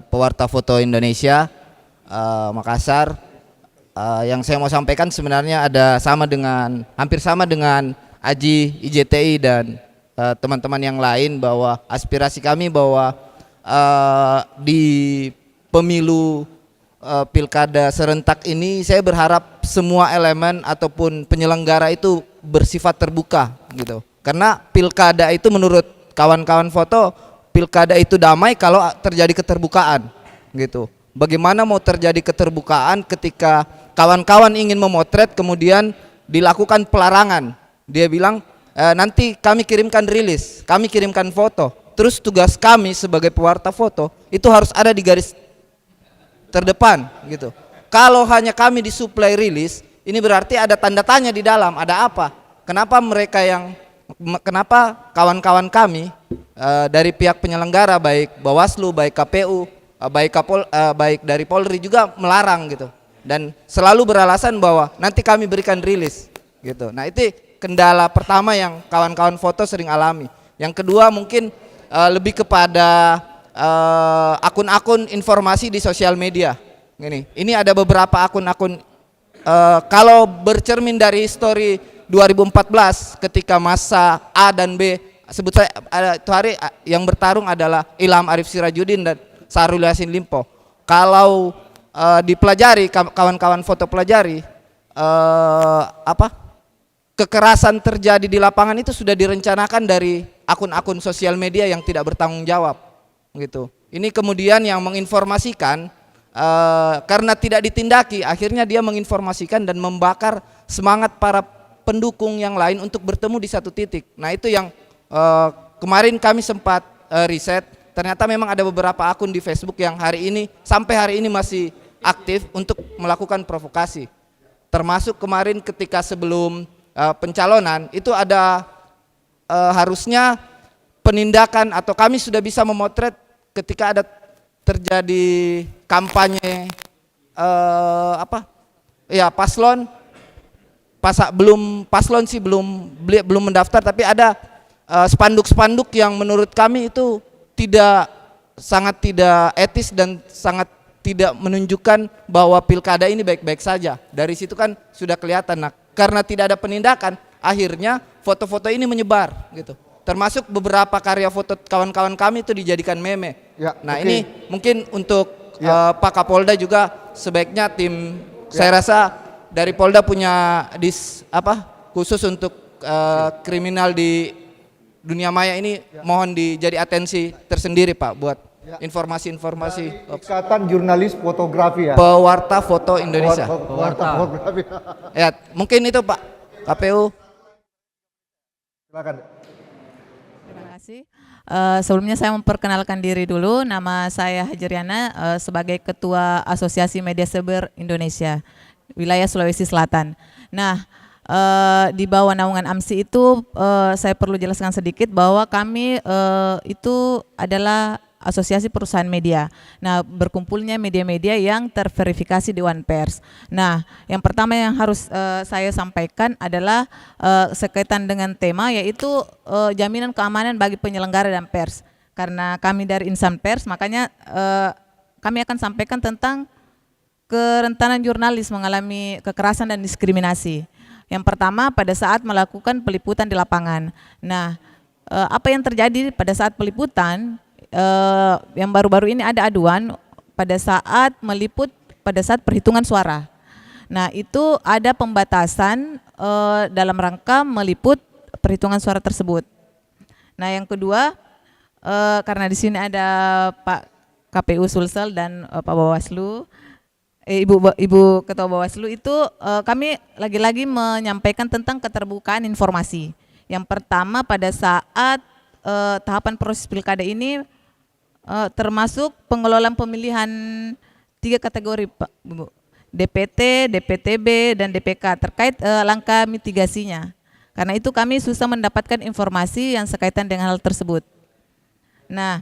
Pewarta Foto Indonesia Makassar. Yang saya mau sampaikan sebenarnya hampir sama dengan Aji, IJTI dan teman-teman yang lain, bahwa aspirasi kami bahwa di pemilu pilkada serentak ini saya berharap semua elemen ataupun penyelenggara itu bersifat terbuka gitu. Karena pilkada itu menurut kawan-kawan foto, pilkada itu damai kalau terjadi keterbukaan gitu. Bagaimana mau terjadi keterbukaan ketika kawan-kawan ingin memotret kemudian dilakukan pelarangan. Dia bilang nanti kami kirimkan rilis, kami kirimkan foto. Terus tugas kami sebagai pewarta foto itu harus ada di garis terdepan gitu. Kalau hanya kami disuplai rilis, ini berarti ada tanda tanya di dalam, ada apa? Kenapa kawan-kawan kami dari pihak penyelenggara, baik Bawaslu, baik KPU, baik dari Polri juga melarang gitu. Dan selalu beralasan bahwa nanti kami berikan rilis gitu. Nah, itu kendala pertama yang kawan-kawan foto sering alami. Yang kedua mungkin lebih kepada akun-akun informasi di sosial media. Ini ada beberapa akun-akun, kalau bercermin dari histori 2014 ketika masa A dan B, sebut saya itu hari yang bertarung adalah Ilham Arif Sirajuddin dan Syahrul Yassin Limpo. Kalau dipelajari, kawan-kawan foto pelajari, kekerasan terjadi di lapangan itu sudah direncanakan dari akun-akun sosial media yang tidak bertanggung jawab gitu. Ini kemudian yang menginformasikan, karena tidak ditindaki, akhirnya dia menginformasikan dan membakar semangat para pendukung yang lain untuk bertemu di satu titik. Nah, itu yang kemarin kami sempat riset, ternyata memang ada beberapa akun di Facebook yang sampai hari ini masih aktif untuk melakukan provokasi. Termasuk kemarin ketika sebelum pencalonan itu ada harusnya penindakan, atau kami sudah bisa memotret ketika ada terjadi kampanye ya paslon paslon sih belum mendaftar, tapi ada spanduk-spanduk yang menurut kami itu sangat tidak etis dan sangat tidak menunjukkan bahwa pilkada ini baik-baik saja. Dari situ kan sudah kelihatan. Nah, karena tidak ada penindakan, akhirnya foto-foto ini menyebar gitu. Termasuk beberapa karya foto kawan-kawan kami itu dijadikan meme. Ya, nah, oke. ini mungkin untuk Pak Kapolda juga sebaiknya saya rasa dari Polda punya khusus untuk kriminal di dunia maya ini, mohon dijadi atensi tersendiri Pak buat informasi-informasi Ikatan Jurnalis Fotografi ya. pewarta foto Indonesia. Pewarta fotografi. Ya, mungkin itu Pak KPU. Silakan. Terima kasih. Sebelumnya saya memperkenalkan diri dulu. Nama saya Hajriana sebagai Ketua Asosiasi Media Cyber Indonesia, wilayah Sulawesi Selatan. Nah, di bawah naungan AMSI itu saya perlu jelaskan sedikit bahwa kami itu adalah asosiasi perusahaan media. Nah, berkumpulnya media-media yang terverifikasi Dewan Pers. Nah, yang pertama yang harus saya sampaikan adalah sekaitan dengan tema, yaitu jaminan keamanan bagi penyelenggara dan pers. Karena kami dari insan pers, makanya kami akan sampaikan tentang kerentanan jurnalis mengalami kekerasan dan diskriminasi. Yang pertama pada saat melakukan peliputan di lapangan. Nah, apa yang terjadi pada saat peliputan? Yang baru-baru ini ada aduan pada saat meliput pada saat perhitungan suara. Nah, itu ada pembatasan dalam rangka meliput perhitungan suara tersebut. Nah, yang kedua, karena di sini ada Pak KPU Sulsel dan Pak Bawaslu, Ibu Ketua Bawaslu, itu kami lagi-lagi menyampaikan tentang keterbukaan informasi. Yang pertama pada saat tahapan proses pilkada ini termasuk pengelolaan pemilihan 3 kategori Pak Bu, DPT, DPTB, dan DPK terkait langkah mitigasinya. Karena itu kami susah mendapatkan informasi yang sekaitan dengan hal tersebut. Nah,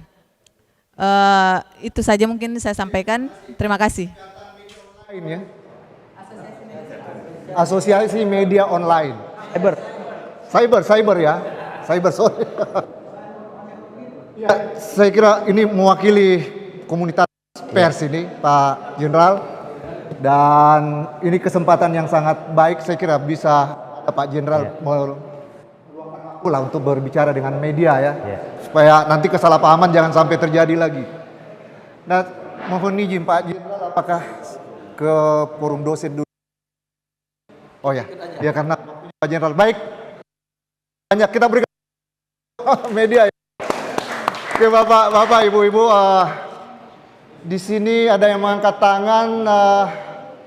itu saja mungkin saya sampaikan. Terima kasih. Ya. Asosiasi Media Online. Cyber ya. Cyber, sorry. Ya, saya kira ini mewakili komunitas pers ini, Pak Jenderal. Dan ini kesempatan yang sangat baik, saya kira bisa Pak Jenderal meluangkan waktu lah untuk berbicara dengan media ya. Supaya nanti kesalahpahaman jangan sampai terjadi lagi. Nah, mohon izin Pak Jenderal, apakah ke forum dosen dulu? Oh ya, ya karena Pak Jenderal baik. Banyak kita berikan media ya. Oke Bapak, Ibu-Ibu, di sini ada yang mengangkat tangan,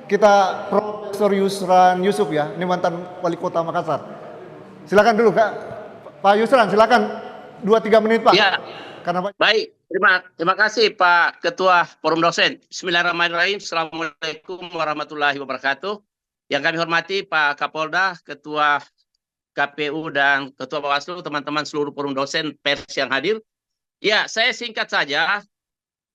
kita Profesor Yusran Yusuf ya, ini mantan Wali Kota Makassar. Silakan dulu Kak, Pak Yusran, silakan 2-3 menit Pak. Ya, karena baik, terima kasih Pak Ketua Forum Dosen. Bismillahirrahmanirrahim, Assalamualaikum warahmatullahi wabarakatuh. Yang kami hormati Pak Kapolda, Ketua KPU dan Ketua Bawaslu, teman-teman seluruh Forum Dosen pers yang hadir. Ya, saya singkat saja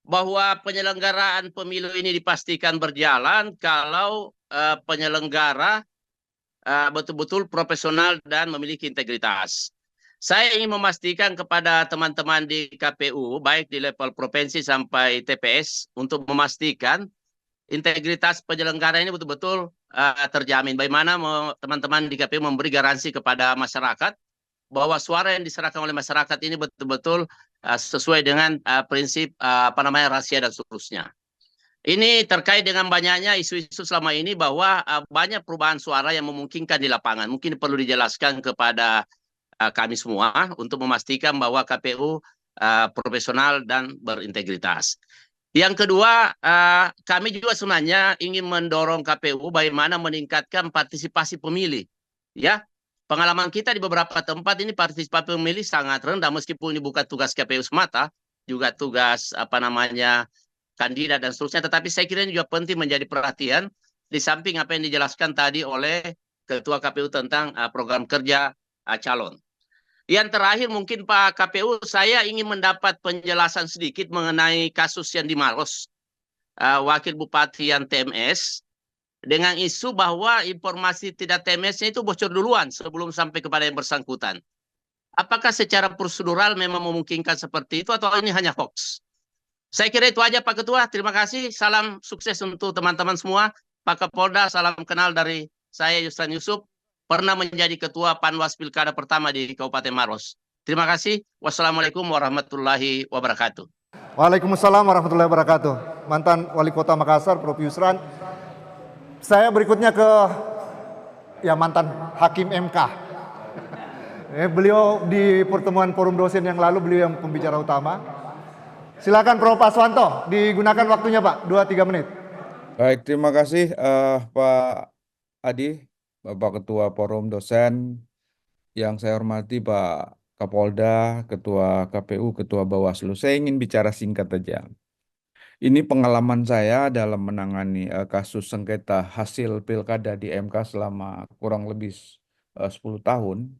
bahwa penyelenggaraan pemilu ini dipastikan berjalan kalau penyelenggara betul-betul profesional dan memiliki integritas. Saya ingin memastikan kepada teman-teman di KPU, baik di level provinsi sampai TPS, untuk memastikan integritas penyelenggara ini betul-betul terjamin. Bagaimana teman-teman di KPU memberi garansi kepada masyarakat bahwa suara yang diserahkan oleh masyarakat ini betul-betul sesuai dengan prinsip rahasia dan seterusnya. Ini terkait dengan banyaknya isu-isu selama ini bahwa banyak perubahan suara yang memungkinkan di lapangan. Mungkin perlu dijelaskan kepada kami semua untuk memastikan bahwa KPU profesional dan berintegritas. Yang kedua, kami juga sebenarnya ingin mendorong KPU bagaimana meningkatkan partisipasi pemilih. Ya, pengalaman kita di beberapa tempat ini partisipasi pemilih sangat rendah, meskipun ini bukan tugas KPU semata, juga tugas kandidat dan seterusnya. Tetapi saya kira ini juga penting menjadi perhatian di samping apa yang dijelaskan tadi oleh Ketua KPU tentang program kerja calon. Yang terakhir mungkin Pak KPU, saya ingin mendapat penjelasan sedikit mengenai kasus yang di Maros, Wakil Bupati yang TMS, dengan isu bahwa informasi tidak TMS-nya itu bocor duluan sebelum sampai kepada yang bersangkutan. Apakah secara prosedural memang memungkinkan seperti itu atau ini hanya hoax? Saya kira itu aja Pak Ketua. Terima kasih. Salam sukses untuk teman-teman semua. Pak Kapolda, salam kenal dari saya Yusran Yusuf. Pernah menjadi Ketua Panwas Pilkada pertama di Kabupaten Maros. Terima kasih. Wassalamualaikum warahmatullahi wabarakatuh. Waalaikumsalam warahmatullahi wabarakatuh. Mantan Wali Kota Makassar, Prof. Yusran. Saya berikutnya ke mantan Hakim MK. Beliau di pertemuan forum dosen yang lalu, beliau yang pembicara utama. Silakan Prof. Aswanto, digunakan waktunya Pak, 2-3 menit. Baik, terima kasih Pak Adi, Bapak Ketua Forum Dosen, yang saya hormati Pak Kapolda, Ketua KPU, Ketua Bawaslu. Saya ingin bicara singkat saja. Ini pengalaman saya dalam menangani kasus sengketa hasil pilkada di MK selama kurang lebih 10 tahun.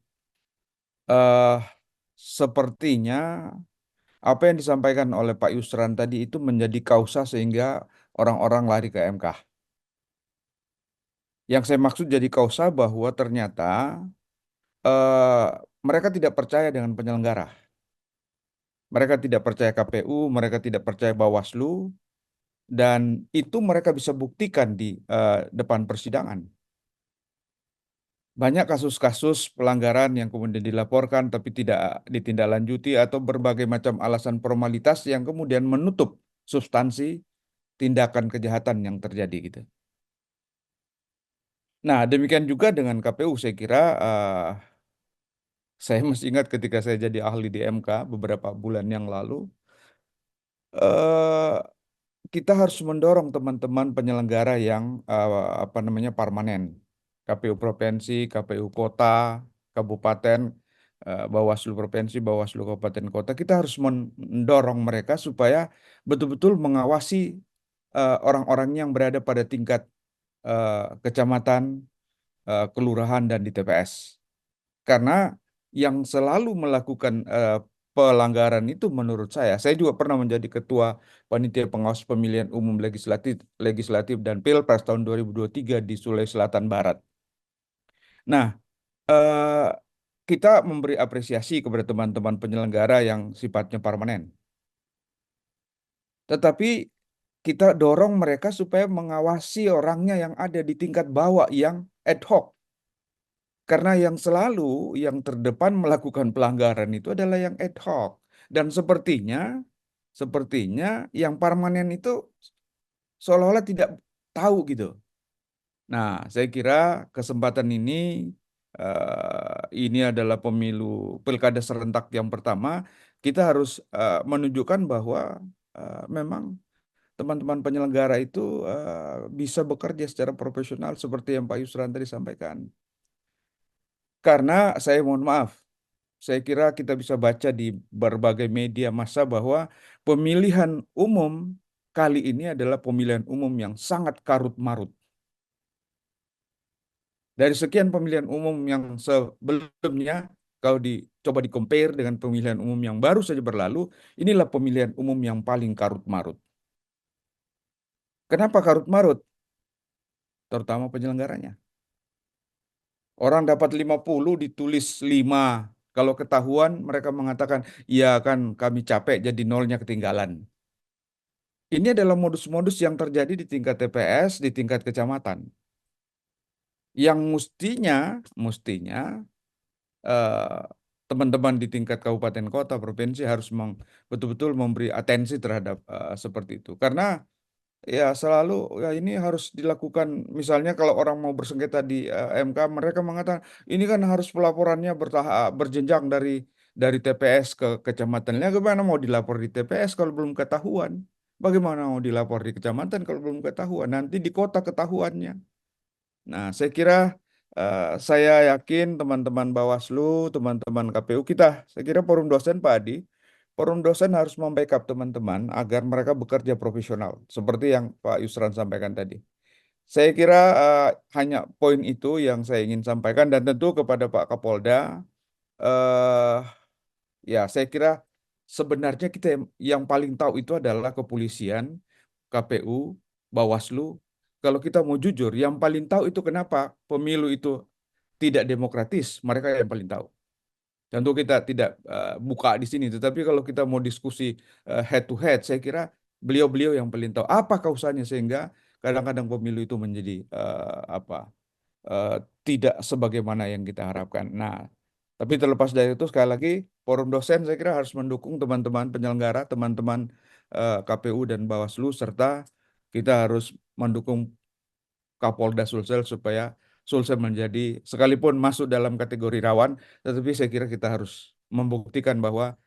Sepertinya apa yang disampaikan oleh Pak Yusran tadi itu menjadi kausa sehingga orang-orang lari ke MK. Yang saya maksud jadi kausa bahwa ternyata mereka tidak percaya dengan penyelenggara. Mereka tidak percaya KPU, mereka tidak percaya Bawaslu, dan itu mereka bisa buktikan di depan persidangan. Banyak kasus-kasus pelanggaran yang kemudian dilaporkan tapi tidak ditindaklanjuti atau berbagai macam alasan formalitas yang kemudian menutup substansi tindakan kejahatan yang terjadi gitu. Nah, demikian juga dengan KPU. Saya kira saya masih ingat ketika saya jadi ahli di MK beberapa bulan yang lalu, kita harus mendorong teman-teman penyelenggara yang permanen. KPU provinsi, KPU kota, kabupaten, Bawaslu provinsi, Bawaslu kabupaten kota. Kita harus mendorong mereka supaya betul-betul mengawasi orang-orang yang berada pada tingkat kecamatan, kelurahan, dan di TPS. Karena yang selalu melakukan pelanggaran itu menurut saya juga pernah menjadi ketua panitia pengawas pemilihan umum legislatif dan Pilpres tahun 2023 di Sulawesi Selatan Barat. Nah, kita memberi apresiasi kepada teman-teman penyelenggara yang sifatnya permanen. Tetapi kita dorong mereka supaya mengawasi orangnya yang ada di tingkat bawah yang ad hoc. Karena yang selalu yang terdepan melakukan pelanggaran itu adalah yang ad hoc. Dan sepertinya yang permanen itu seolah-olah tidak tahu gitu. Nah, saya kira kesempatan ini adalah pemilu pilkada serentak yang pertama. Kita harus menunjukkan bahwa memang teman-teman penyelenggara itu bisa bekerja secara profesional seperti yang Pak Yusran tadi sampaikan. Karena saya mohon maaf, saya kira kita bisa baca di berbagai media massa bahwa pemilihan umum kali ini adalah pemilihan umum yang sangat karut-marut. Dari sekian pemilihan umum yang sebelumnya, kalau coba di-compare dengan pemilihan umum yang baru saja berlalu, inilah pemilihan umum yang paling karut-marut. Kenapa karut-marut? Terutama penyelenggaranya. Orang dapat 50 ditulis 5. Kalau ketahuan mereka mengatakan, ya kan kami capek jadi nolnya ketinggalan. Ini adalah modus-modus yang terjadi di tingkat TPS, di tingkat kecamatan. Yang mestinya teman-teman di tingkat kabupaten kota, provinsi harus betul-betul memberi atensi terhadap seperti itu. Karena ya selalu ya ini harus dilakukan. Misalnya kalau orang mau bersengketa di MK, mereka mengatakan ini kan harus pelaporannya berjenjang dari TPS ke kecamatannya. Bagaimana mau dilapor di TPS kalau belum ketahuan? Bagaimana mau dilapor di kecamatan kalau belum ketahuan? Nanti di kota ketahuannya. Nah, saya kira saya yakin teman-teman Bawaslu, teman-teman KPU saya kira forum dosen Pak Adi, forum dosen harus membackup teman-teman agar mereka bekerja profesional, seperti yang Pak Yusran sampaikan tadi. Saya kira hanya poin itu yang saya ingin sampaikan, dan tentu kepada Pak Kapolda, ya saya kira sebenarnya kita yang paling tahu itu adalah kepolisian, KPU, Bawaslu, kalau kita mau jujur, yang paling tahu itu kenapa pemilu itu tidak demokratis, mereka yang paling tahu. Tentu kita tidak buka di sini, tetapi kalau kita mau diskusi head to head, saya kira beliau-beliau yang paling tahu apa kausanya sehingga kadang-kadang pemilu itu menjadi tidak sebagaimana yang kita harapkan. Nah, tapi terlepas dari itu sekali lagi forum dosen saya kira harus mendukung teman-teman penyelenggara, teman-teman KPU dan Bawaslu, serta kita harus mendukung Kapolda Sulsel supaya Sulsel menjadi, sekalipun masuk dalam kategori rawan, tetapi saya kira kita harus membuktikan bahwa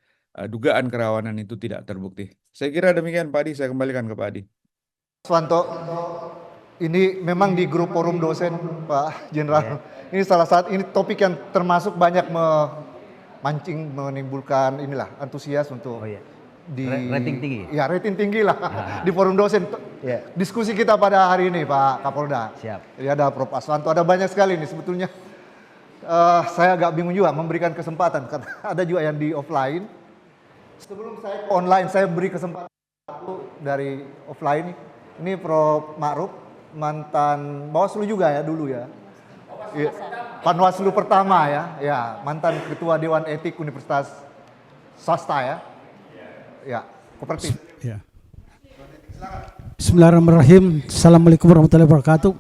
dugaan kerawanan itu tidak terbukti. Saya kira demikian Pak Adi, saya kembalikan ke Pak Adi. Swanto, ini memang di grup forum dosen Pak Jenderal. Ini salah satu, ini topik yang termasuk banyak memancing, menimbulkan inilah antusias untuk di rating tinggi. Ya, rating tinggi lah di forum dosen. Diskusi kita pada hari ini Pak Kapolda. Siap. Ya, ada Prof. Aswanto, ada banyak sekali nih sebetulnya. Saya agak bingung juga memberikan kesempatan karena ada juga yang di offline. Sebelum saya ke online, saya beri kesempatan dari offline. Ini Prof. Ma'ruf, mantan Bawaslu juga ya dulu ya. Panwaslu pertama ya, mantan Ketua Dewan Etik Universitas Swasta ya. Ya, kooperatif. Ya. Bismillahirrahmanirrahim. Assalamualaikum warahmatullahi wabarakatuh.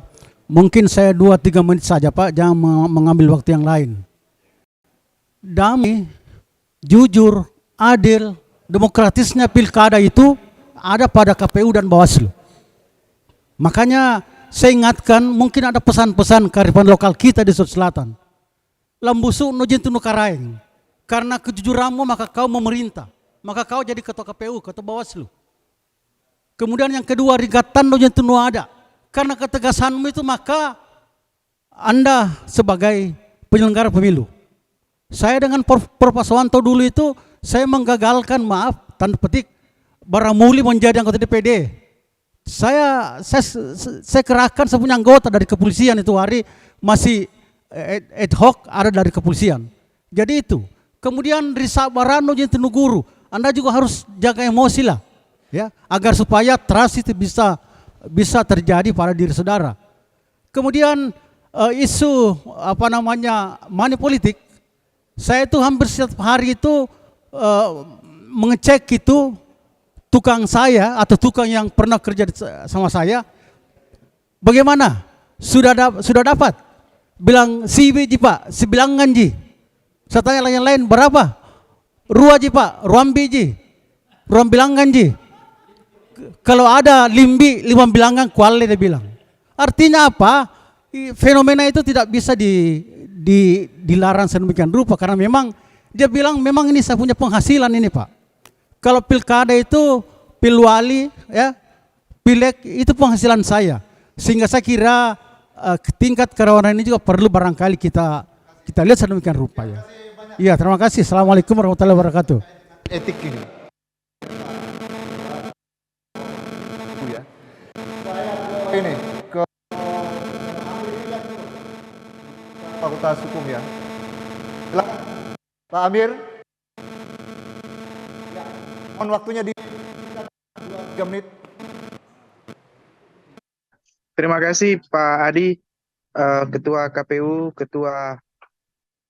Mungkin saya 2-3 menit saja Pak, jangan mengambil waktu yang lain. Damai, jujur, adil, demokratisnya pilkada itu ada pada KPU dan Bawaslu. Makanya saya ingatkan, mungkin ada pesan-pesan kearifan lokal kita di Sulawesi Selatan. Lambusu nujin tunu karaeng. Karena kejujuranmu maka kau memerintah. Maka kau jadi ketua KPU, ketua Bawaslu. Kemudian yang kedua, rigatan nujin tunu ada. Karena ketegasanmu itu maka Anda sebagai penyelenggara pemilu. Saya dengan Prof. Aswanto dulu itu saya menggagalkan, maaf, tanda petik, Baramuli menjadi anggota DPD. Saya kerahkan saya punya anggota dari kepolisian itu hari masih ad hoc ada dari kepolisian. Jadi itu. Kemudian Risa Barano jadi guru. Anda juga harus jaga emosi lah, ya, agar supaya trust itu bisa terjadi pada diri saudara. Kemudian isu money politik, saya itu hampir setiap hari itu mengecek itu tukang saya atau tukang yang pernah kerja sama saya, bagaimana sudah dapat, bilang CV ji Pak, sebilangan ji. Saya tanya yang lain berapa? Ruang ji Pak, ruang biji, ruang bilangan ji. Kalau ada limbi 5 bilangan kuali dia bilang. Artinya apa? Fenomena itu tidak bisa dilarang sedemikian rupa karena memang dia bilang memang ini saya punya penghasilan ini Pak. Kalau pilkada itu pilwali ya, pileg itu penghasilan saya. Sehingga saya kira tingkat kerawanan ini juga perlu barangkali kita lihat sedemikian rupa ya. Iya, terima kasih. Assalamualaikum warahmatullahi wabarakatuh. Etik ini. Ini ke Fakultas Hukum ya. Silakan Pak Amir. Mohon waktunya di 3 menit. Terima kasih Pak Adi, Ketua KPU, Ketua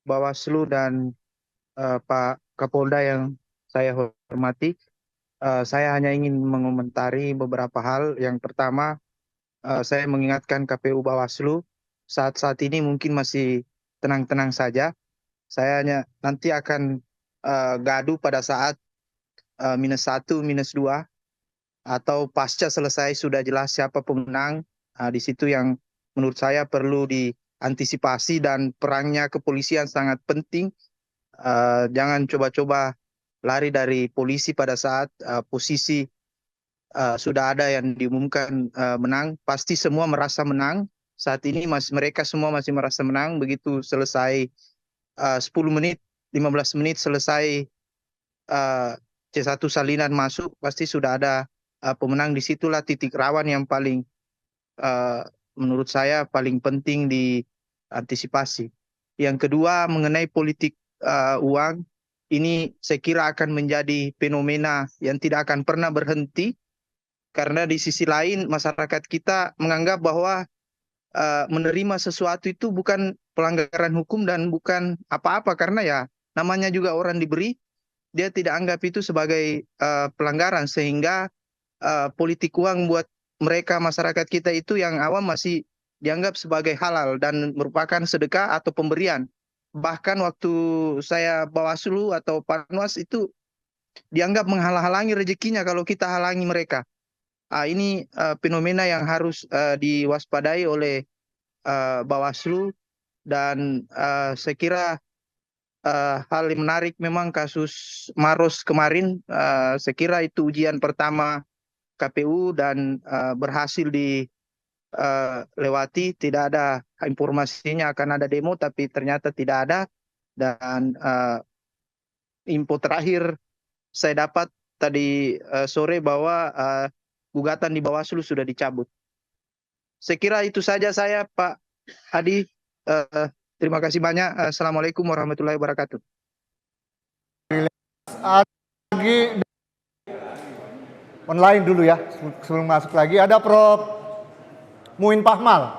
Bawaslu dan Pak Kapolda yang saya hormati. Saya hanya ingin mengomentari beberapa hal. Yang pertama, saya mengingatkan KPU Bawaslu saat ini mungkin masih tenang-tenang saja. Saya hanya nanti akan gaduh pada saat -1, -2 atau pasca selesai sudah jelas siapa pemenang. Di situ yang menurut saya perlu diantisipasi dan perangnya kepolisian sangat penting. Jangan coba-coba lari dari polisi pada saat posisi sudah ada yang diumumkan menang. Pasti semua merasa menang. Saat ini mereka semua masih merasa menang. Begitu selesai 10 menit, 15 menit selesai C1 salinan masuk, pasti sudah ada pemenang. Disitulah titik rawan yang paling menurut saya paling penting diantisipasi. Yang kedua mengenai politik uang, ini saya kira akan menjadi fenomena yang tidak akan pernah berhenti. Karena di sisi lain masyarakat kita menganggap bahwa menerima sesuatu itu bukan pelanggaran hukum dan bukan apa-apa, karena ya namanya juga orang diberi, dia tidak anggap itu sebagai pelanggaran, sehingga politik uang buat mereka masyarakat kita itu yang awam masih dianggap sebagai halal dan merupakan sedekah atau pemberian. Bahkan waktu saya Bawaslu atau Panwas itu dianggap menghalang-halangi rezekinya kalau kita halangi mereka. Ini fenomena yang harus diwaspadai oleh Bawaslu, dan saya kira hal yang menarik memang kasus Maros kemarin. Saya kira itu ujian pertama KPU dan berhasil dilewati. Tidak ada informasinya akan ada demo, tapi ternyata tidak ada. Dan info terakhir saya dapat tadi sore bahwa gugatan di Bawaslu sudah dicabut. Saya kira itu saja saya, Pak Hadi. Terima kasih banyak. Assalamualaikum warahmatullahi wabarakatuh. Lagi online dulu ya, sebelum masuk lagi. Ada Prof. Muin Pahmal.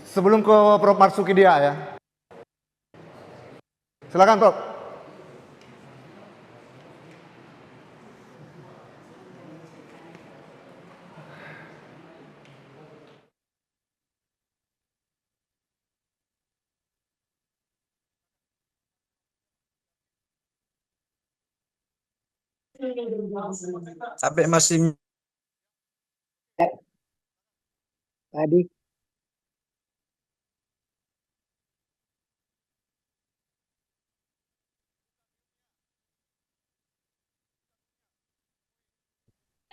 Sebelum ke Prof. Marsuki dia ya. Silakan Prof. Sampai masih tadi.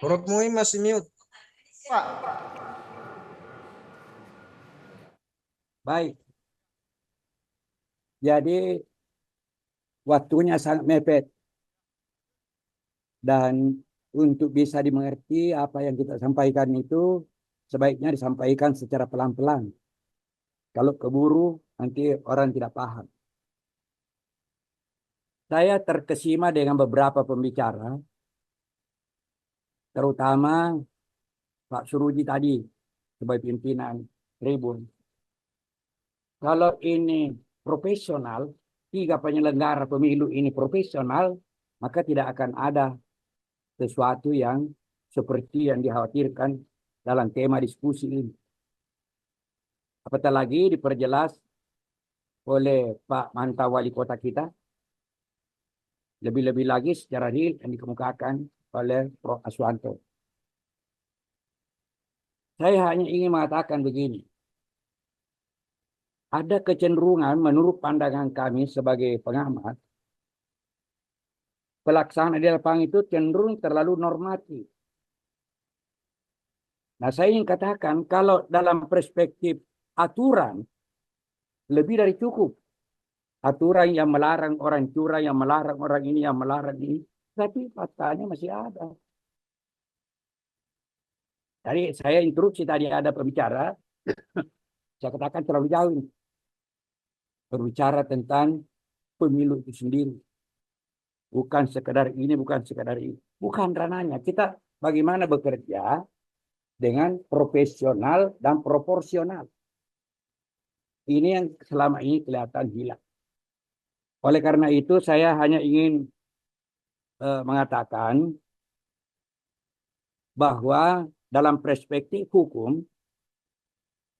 Prof Mui masih mute. Pak. Baik. Jadi waktunya sangat mepet. Dan untuk bisa dimengerti apa yang kita sampaikan itu sebaiknya disampaikan secara pelan-pelan. Kalau keburu nanti orang tidak paham. Saya terkesima dengan beberapa pembicara, terutama Pak Suruji tadi sebagai pimpinan Tribun. Kalau ini profesional, 3 penyelenggara pemilu ini profesional, maka tidak akan ada sesuatu yang seperti yang dikhawatirkan dalam tema diskusi ini. Apatah lagi diperjelas oleh Pak Mantan Wali Kota kita, lebih-lebih lagi secara real yang dikemukakan oleh Prof. Aswanto. Saya hanya ingin mengatakan begini. Ada kecenderungan menurut pandangan kami sebagai pengamat, pelaksanaan di lapangan itu cenderung terlalu normatif. Nah, saya ingin katakan kalau dalam perspektif aturan, lebih dari cukup. Aturan yang melarang orang curang, yang melarang orang ini, yang melarang ini. Tapi faktanya masih ada. Jadi saya interupsi tadi ada pembicara, saya katakan terlalu jauh ini. Berbicara tentang pemilu itu sendiri. Bukan sekedar ini, bukan sekedar ini. Bukan ranahnya. Kita bagaimana bekerja dengan profesional dan proporsional. Ini yang selama ini kelihatan hilang. Oleh karena itu saya hanya ingin mengatakan bahwa dalam perspektif hukum,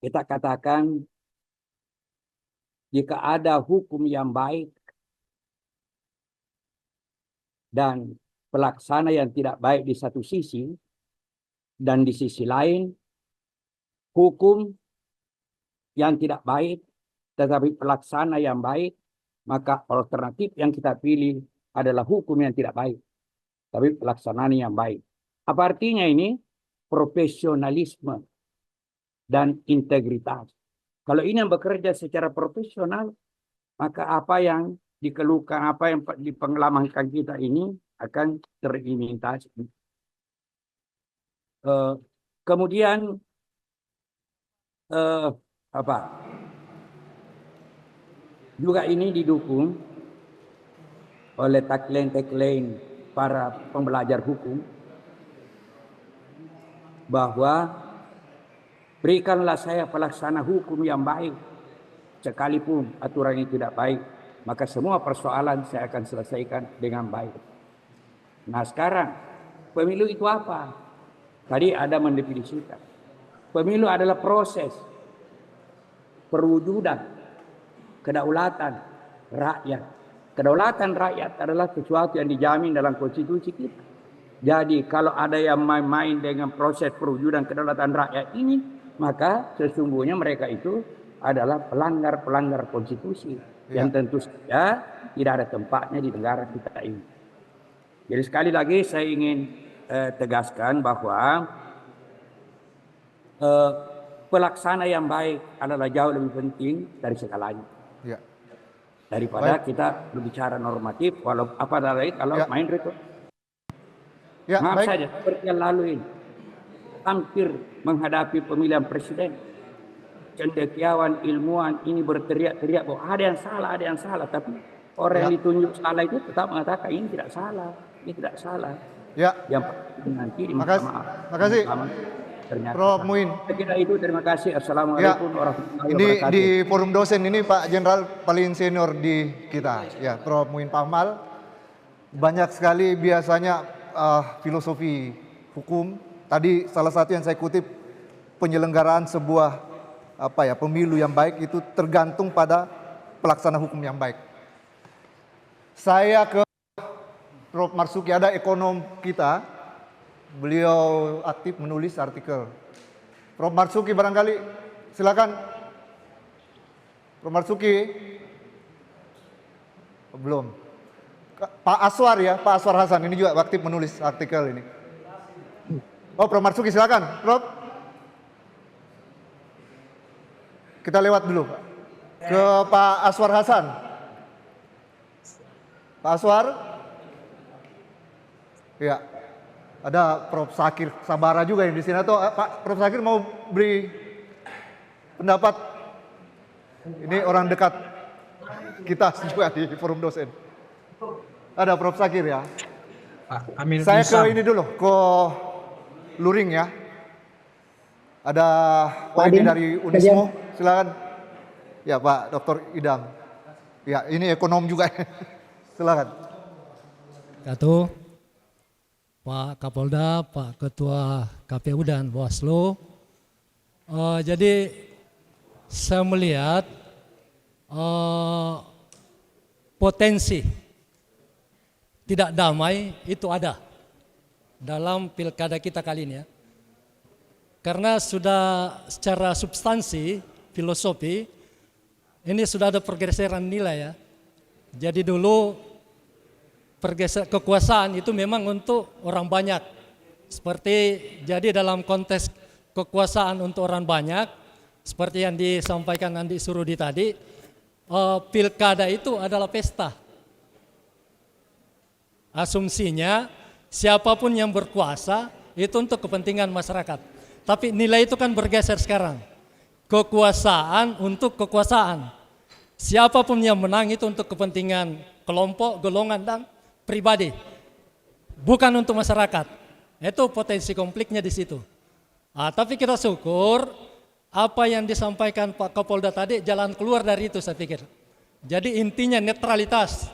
kita katakan jika ada hukum yang baik dan pelaksana yang tidak baik di satu sisi, dan di sisi lain hukum yang tidak baik tetapi pelaksana yang baik, maka alternatif yang kita pilih adalah hukum yang tidak baik tapi pelaksanaan yang baik. Apa artinya ini? Profesionalisme dan integritas. Kalau ini yang bekerja secara profesional, maka apa yang dikeluhkan, apa yang dipengalamankan kita ini akan terimitasi. Kemudian juga ini didukung oleh tagline para pembelajar hukum bahwa berikanlah saya pelaksana hukum yang baik, sekalipun aturan ini tidak baik, maka semua persoalan saya akan selesaikan dengan baik. Nah sekarang, pemilu itu apa? Tadi ada mendefinisikan. Pemilu adalah proses perwujudan kedaulatan rakyat. Kedaulatan rakyat adalah sesuatu yang dijamin dalam konstitusi kita. Jadi kalau ada yang main-main dengan proses perwujudan kedaulatan rakyat ini, maka sesungguhnya mereka itu adalah pelanggar-pelanggar konstitusi yang tentu saja tidak ada tempatnya di negara kita ini. Jadi sekali lagi saya ingin tegaskan bahwa pelaksana yang baik adalah jauh lebih penting dari segalanya. Ya. Daripada Baik. kita berbicara normatif, walau apa lagi kalau Ya. main retor. Ya, Maaf baik. saja, seperti yang lalu ini, hampir menghadapi pemilihan presiden, cendekiawan, ilmuwan ini berteriak-teriak bahwa ada yang salah, tapi orang yang ditunjuk salah itu tetap mengatakan ini tidak salah, ini tidak salah. Ya. Yang nanti di Makasih. mahkamah. Makasih. Ternyata. Prof. Muin. Saya kira itu, terima kasih. Assalamualaikum warahmatullahi Ini wabarakatuh. di forum dosen ini Pak Jenderal paling senior di kita, ya Prof. Muin Pahmal. Banyak sekali biasanya filosofi hukum. Tadi salah satu yang saya kutip, penyelenggaraan sebuah pemilu yang baik itu tergantung pada pelaksana hukum yang baik. Saya ke Prof. Marsuki, ada ekonom kita. Beliau aktif menulis artikel. Prof. Marsuki barangkali, silakan. Prof. Marsuki. Belum. Pak Aswar ya, Pak Aswar Hasan ini juga aktif menulis artikel ini. Oh, Prof. Marsuki silakan, Prof. Kita lewat dulu, Pak. Ke Pak Aswar Hasan. Pak Aswar. Ya. Ada Prof. Sakir Sabara juga yang di sini, atau Pak Prof. Sakir mau beri pendapat? Ini orang dekat kita juga di forum dosen. Ada Prof. Sakir ya. Pak Amir Saya Nisam. ke ini dulu, ke Luring ya. Ada Pak Edi dari Unismo, silakan. Ya Pak Dr. Idam. Ya ini ekonom juga, silakan. Katu. Pak Kapolda, Pak Ketua KPU dan Bawaslu. Jadi saya melihat potensi tidak damai itu ada dalam pilkada kita kali ini ya. Karena sudah secara substansi, filosofi, ini sudah ada pergeseran nilai ya. Jadi dulu kekuasaan itu memang untuk orang banyak. Seperti jadi dalam konteks kekuasaan untuk orang banyak, seperti yang disampaikan Andi Surudi tadi, pilkada itu adalah pesta. Asumsinya siapapun yang berkuasa itu untuk kepentingan masyarakat. Tapi nilai itu kan bergeser sekarang. Kekuasaan untuk kekuasaan. Siapapun yang menang itu untuk kepentingan kelompok, golongan, dan pribadi, bukan untuk masyarakat. Itu potensi konfliknya di situ. Tapi kita syukur apa yang disampaikan Pak Kapolda tadi jalan keluar dari itu saya pikir. Jadi intinya netralitas.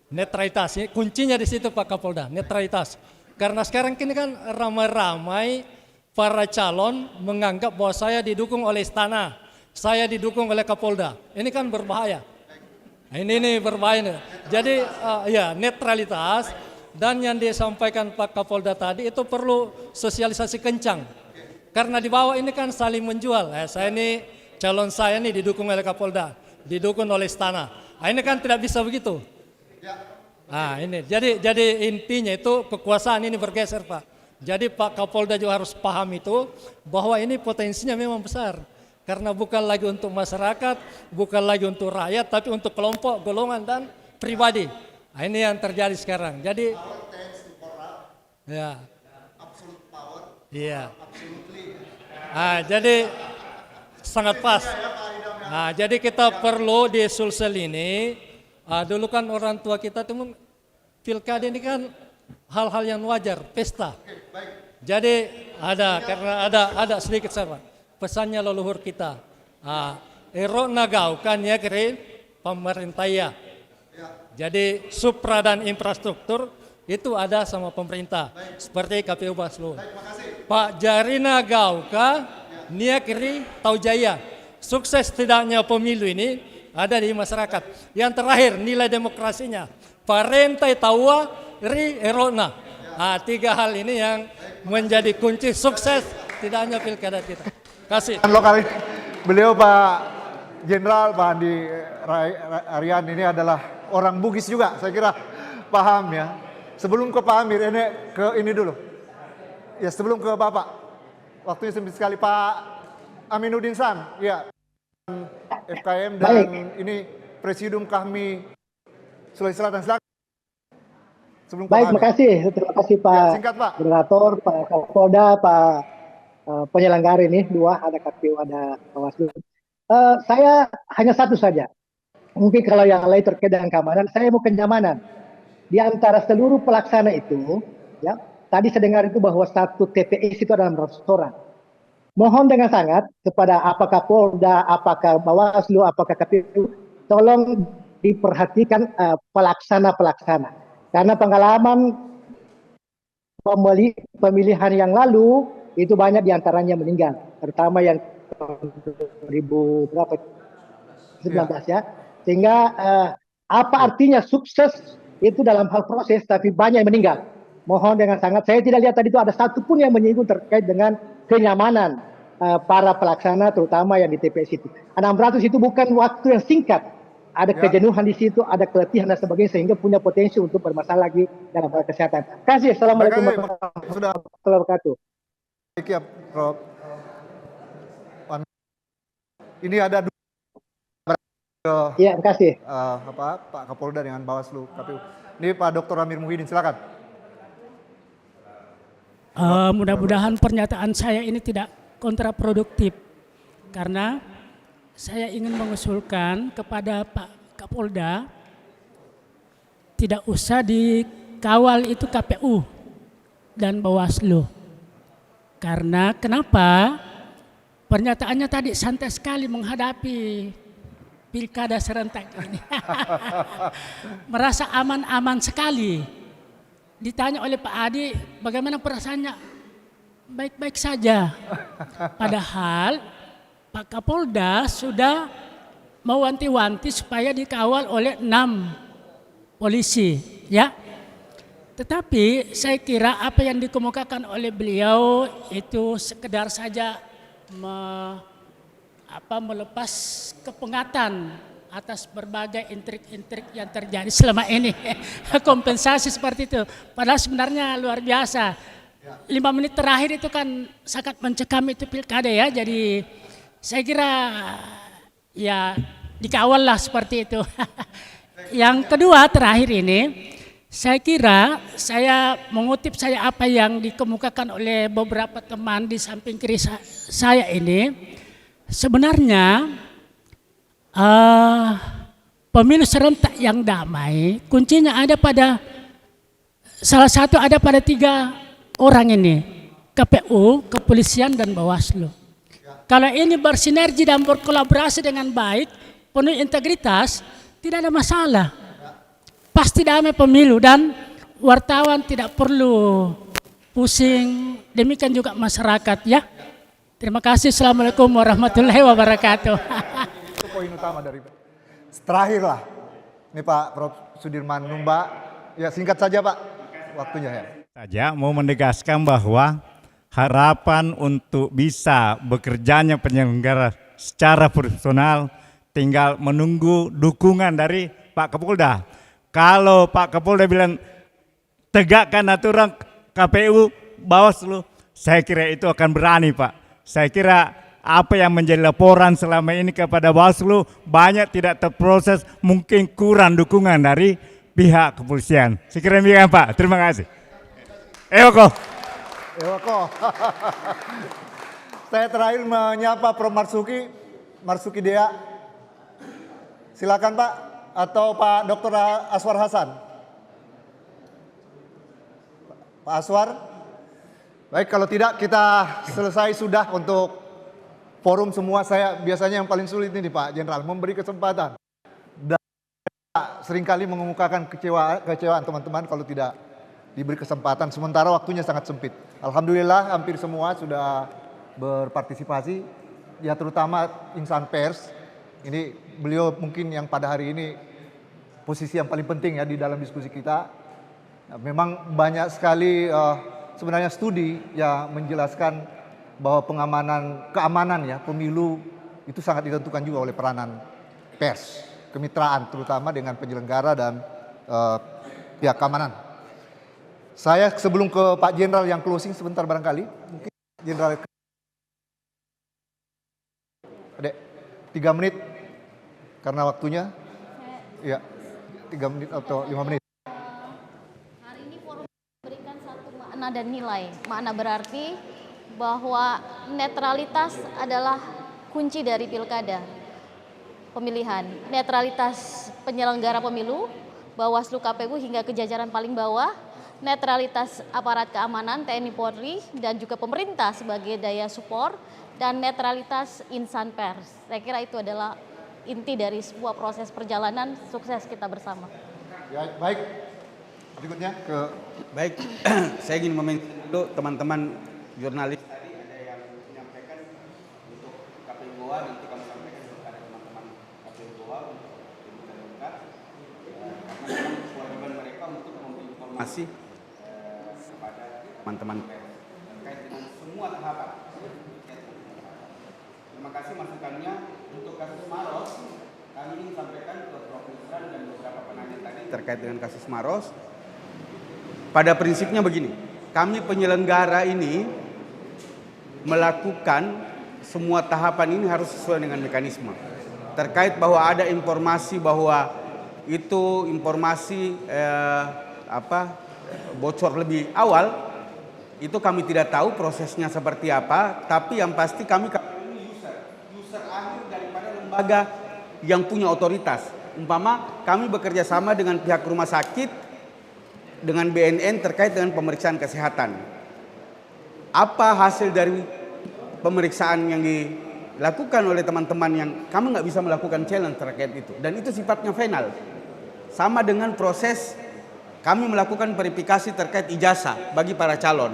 Netralitas, kuncinya di situ Pak Kapolda, netralitas. Karena sekarang ini kan ramai-ramai para calon menganggap bahwa saya didukung oleh istana, saya didukung oleh Kapolda. Ini kan berbahaya. Ini berbahaya. Jadi ya netralitas, dan yang disampaikan Pak Kapolda tadi itu perlu sosialisasi kencang. Karena di bawah ini kan saling menjual. Saya ini calon saya ini didukung oleh Kapolda, didukung oleh istana. Ini kan tidak bisa begitu. Ini jadi intinya itu kekuasaan ini bergeser Pak. Jadi Pak Kapolda juga harus paham itu bahwa ini potensinya memang besar. Karena bukan lagi untuk masyarakat, bukan lagi untuk rakyat, tapi untuk kelompok, golongan, dan pribadi. Ini yang terjadi sekarang. Jadi, ya, iya. Jadi sangat pas. Jadi kita perlu di Sulsel ini, dulu kan orang tua kita itu pilkada ini kan hal-hal yang wajar, pesta. Jadi karena ada sedikit sahabat. Pesannya leluhur kita. Erona gaukan ya kiri pemerintah ya. Jadi supra dan infrastruktur itu ada sama pemerintah. Seperti KPU Bawaslu. Pak Jarina Gauka, Nia Kiri, Taujaya. Sukses tidaknya pemilu ini ada di masyarakat. Yang terakhir nilai demokrasinya. Parentai Tawa, Ri Erona. 3 hal ini yang menjadi kunci sukses tidak hanya pilkada kita. Kasih. Lokal ini, beliau Pak Jenderal Pak Andi Aryan ini adalah orang Bugis juga, saya kira paham ya. Sebelum ke Pak Amir, ini dulu. Ya sebelum ke Bapak, waktunya sempit sekali Pak Aminuddin San, ya FKM dan ini Presidium kami Sulawesi Selatan. Silakan. Sebelum Baik, terima kasih Pak ya, singkat, Pak. Moderator, Pak Kapolda, Pak penyelenggara ini dua, ada KPU, ada Bawaslu. Saya hanya satu saja. Mungkin kalau yang lain terkait dengan keamanan, saya mau kenyamanan. Di antara seluruh pelaksana itu, ya, tadi saya dengar itu bahwa satu TPS itu adalah restoran. Mohon dengan sangat kepada apakah Polda, apakah Bawaslu, apakah KPU, tolong diperhatikan pelaksana-pelaksana. Karena pengalaman pemilihan yang lalu itu banyak diantaranya meninggal, terutama yang 2019 ya. Sehingga apa artinya sukses itu dalam hal proses, tapi banyak yang meninggal. Mohon dengan sangat, saya tidak lihat tadi itu ada satupun yang menyinggung terkait dengan kenyamanan para pelaksana, terutama yang di TPS itu. 600 itu bukan waktu yang singkat. Ada kejenuhan di situ, ada keletihan dan sebagainya, sehingga punya potensi untuk bermasalah lagi dalam hal kesehatan. Terima kasih. Assalamualaikum warahmatullahi wabarakatuh. Baik ya, Prof. Ini ada dua. Iya, terima kasih. Pak Kapolda dengan Bawaslu KPU. Ini Pak Dr. Amir Muhyiddin, silakan. Mudah-mudahan pernyataan saya ini tidak kontraproduktif, karena saya ingin mengusulkan kepada Pak Kapolda tidak usah dikawal itu KPU dan Bawaslu. Karena kenapa? Pernyataannya tadi santai sekali menghadapi pilkada serentak ini. Merasa aman-aman sekali. Ditanya oleh Pak Adi, bagaimana perasaannya? Baik-baik saja. Padahal Pak Kapolda sudah mewanti-wanti supaya dikawal oleh 6 polisi, ya. Tetapi saya kira apa yang dikemukakan oleh beliau itu sekedar saja melepas kepengatan atas berbagai intrik-intrik yang terjadi selama ini. Kompensasi seperti itu. Padahal sebenarnya luar biasa. 5 menit terakhir itu kan sangat mencekam itu pilkada ya. Jadi saya kira ya dikawal lah seperti itu. Yang kedua terakhir ini, saya kira saya mengutip apa yang dikemukakan oleh beberapa teman di samping kiri saya ini. Sebenarnya pemilu serentak yang damai kuncinya ada pada salah satu, ada pada 3 orang ini, KPU, kepolisian dan Bawaslu. Kalau ini bersinergi dan berkolaborasi dengan baik, penuh integritas, tidak ada masalah. Pasti damai pemilu dan wartawan tidak perlu pusing. Demikian juga masyarakat ya. Terima kasih. Assalamualaikum warahmatullahi wabarakatuh. Itu poin utama dari terakhir lah. Ini Pak Prof. Sudirman Numba. Ya singkat saja Pak, waktunya ya. Saja mau menegaskan bahwa harapan untuk bisa bekerjanya penyelenggara secara profesional tinggal menunggu dukungan dari Pak Kapolda. Kalau Pak Kapolda bilang tegakkan aturan KPU, Bawaslu, saya kira itu akan berani Pak. Saya kira apa yang menjadi laporan selama ini kepada Bawaslu banyak tidak terproses, mungkin kurang dukungan dari pihak kepolisian. Saya kira demikian Pak, terima kasih. Ewako. Saya terakhir menyapa Prof. Marsuki Dea. Silakan Pak, atau Pak Dr. Aswar Hasan. Pak Aswar. Baik, kalau tidak kita selesai sudah untuk forum semua. Saya biasanya yang paling sulit ini Pak Jenderal, memberi kesempatan. Dan seringkali mengemukakan kecewaan teman-teman kalau tidak diberi kesempatan, sementara waktunya sangat sempit. Alhamdulillah hampir semua sudah berpartisipasi, ya terutama insan pers. Ini beliau mungkin yang pada hari ini posisi yang paling penting ya di dalam diskusi kita. Memang banyak sekali sebenarnya studi yang menjelaskan bahwa keamanan ya pemilu itu sangat ditentukan juga oleh peranan pers, kemitraan terutama dengan penyelenggara dan pihak keamanan. Saya sebelum ke Pak Jenderal yang closing sebentar barangkali, mungkin Jenderal 3 menit karena waktunya. Ya, 3 menit atau 5 menit. Hari ini forum memberikan satu makna dan nilai. Makna berarti bahwa netralitas adalah kunci dari pilkada pemilihan. Netralitas penyelenggara pemilu, Bawaslu, KPU hingga ke jajaran paling bawah, netralitas aparat keamanan TNI Polri dan juga pemerintah sebagai daya support, dan netralitas insan pers. Saya kira itu adalah inti dari sebuah proses perjalanan sukses kita bersama. Ya, baik. Berikutnya ke baik. Saya ingin meminta dulu teman-teman jurnalis tadi ada yang menyampaikan untuk KPU Goa, nanti kami sampaikan kepada teman-teman KPU Goa untuk dibuka karena memang kewajiban mereka untuk memberi informasi kepada teman-teman pers terkait dengan semua tahapan. Terima kasih masukannya. Untuk kasus Maros, kami ingin sampaikan ke Prof. Nusran dan beberapa penanya tadi terkait dengan kasus Maros. Pada prinsipnya begini, kami penyelenggara ini melakukan semua tahapan ini harus sesuai dengan mekanisme. Terkait bahwa ada informasi bahwa itu informasi bocor lebih awal, itu kami tidak tahu prosesnya seperti apa, tapi yang pasti kami user akhir daripada lembaga yang punya otoritas. Umpama kami bekerja sama dengan pihak rumah sakit, dengan BNN terkait dengan pemeriksaan kesehatan. Apa hasil dari pemeriksaan yang dilakukan oleh teman-teman yang kami nggak bisa melakukan challenge terkait itu. Dan itu sifatnya final. Sama dengan proses kami melakukan verifikasi terkait ijazah bagi para calon.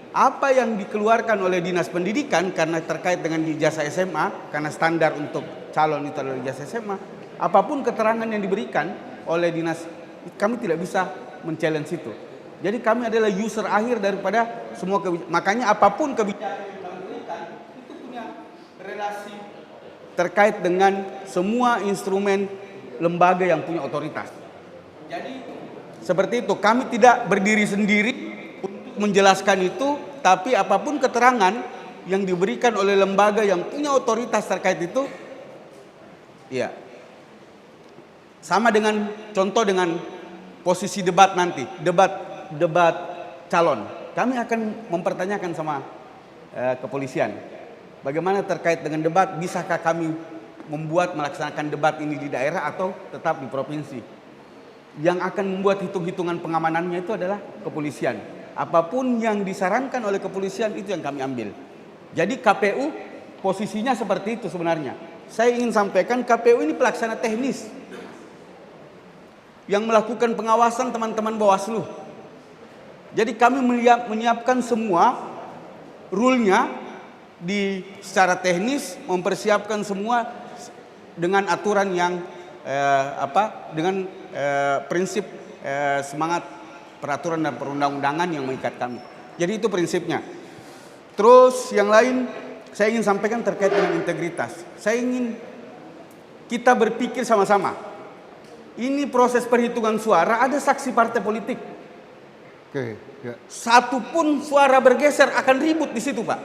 Apa yang dikeluarkan oleh Dinas Pendidikan karena terkait dengan ijazah SMA, karena standar untuk calon itu adalah ijazah SMA, apapun keterangan yang diberikan oleh dinas, kami tidak bisa men-challenge itu. Jadi kami adalah user akhir daripada semua kebijakan. Makanya apapun kebijakan yang kami berikan, itu punya relasi terkait dengan semua instrumen lembaga yang punya otoritas. Jadi seperti itu, kami tidak berdiri sendiri menjelaskan itu, tapi apapun keterangan yang diberikan oleh lembaga yang punya otoritas terkait itu, ya sama dengan contoh dengan posisi debat nanti, debat calon, kami akan mempertanyakan sama kepolisian, bagaimana terkait dengan debat, bisakah kami melaksanakan debat ini di daerah atau tetap di provinsi? Yang akan membuat hitung-hitungan pengamanannya itu adalah kepolisian. Apapun yang disarankan oleh kepolisian itu yang kami ambil. Jadi KPU posisinya seperti itu sebenarnya. Saya ingin sampaikan KPU ini pelaksana teknis yang melakukan pengawasan teman-teman Bawaslu. Jadi kami menyiapkan semua rule-nya secara teknis, mempersiapkan semua dengan aturan yang dengan prinsip semangat peraturan dan perundang-undangan yang mengikat kami. Jadi itu prinsipnya. Terus yang lain saya ingin sampaikan terkait dengan integritas. Saya ingin kita berpikir sama-sama. Ini proses perhitungan suara, ada saksi partai politik. Oke, ya. Satu pun suara bergeser akan ribut di situ, Pak.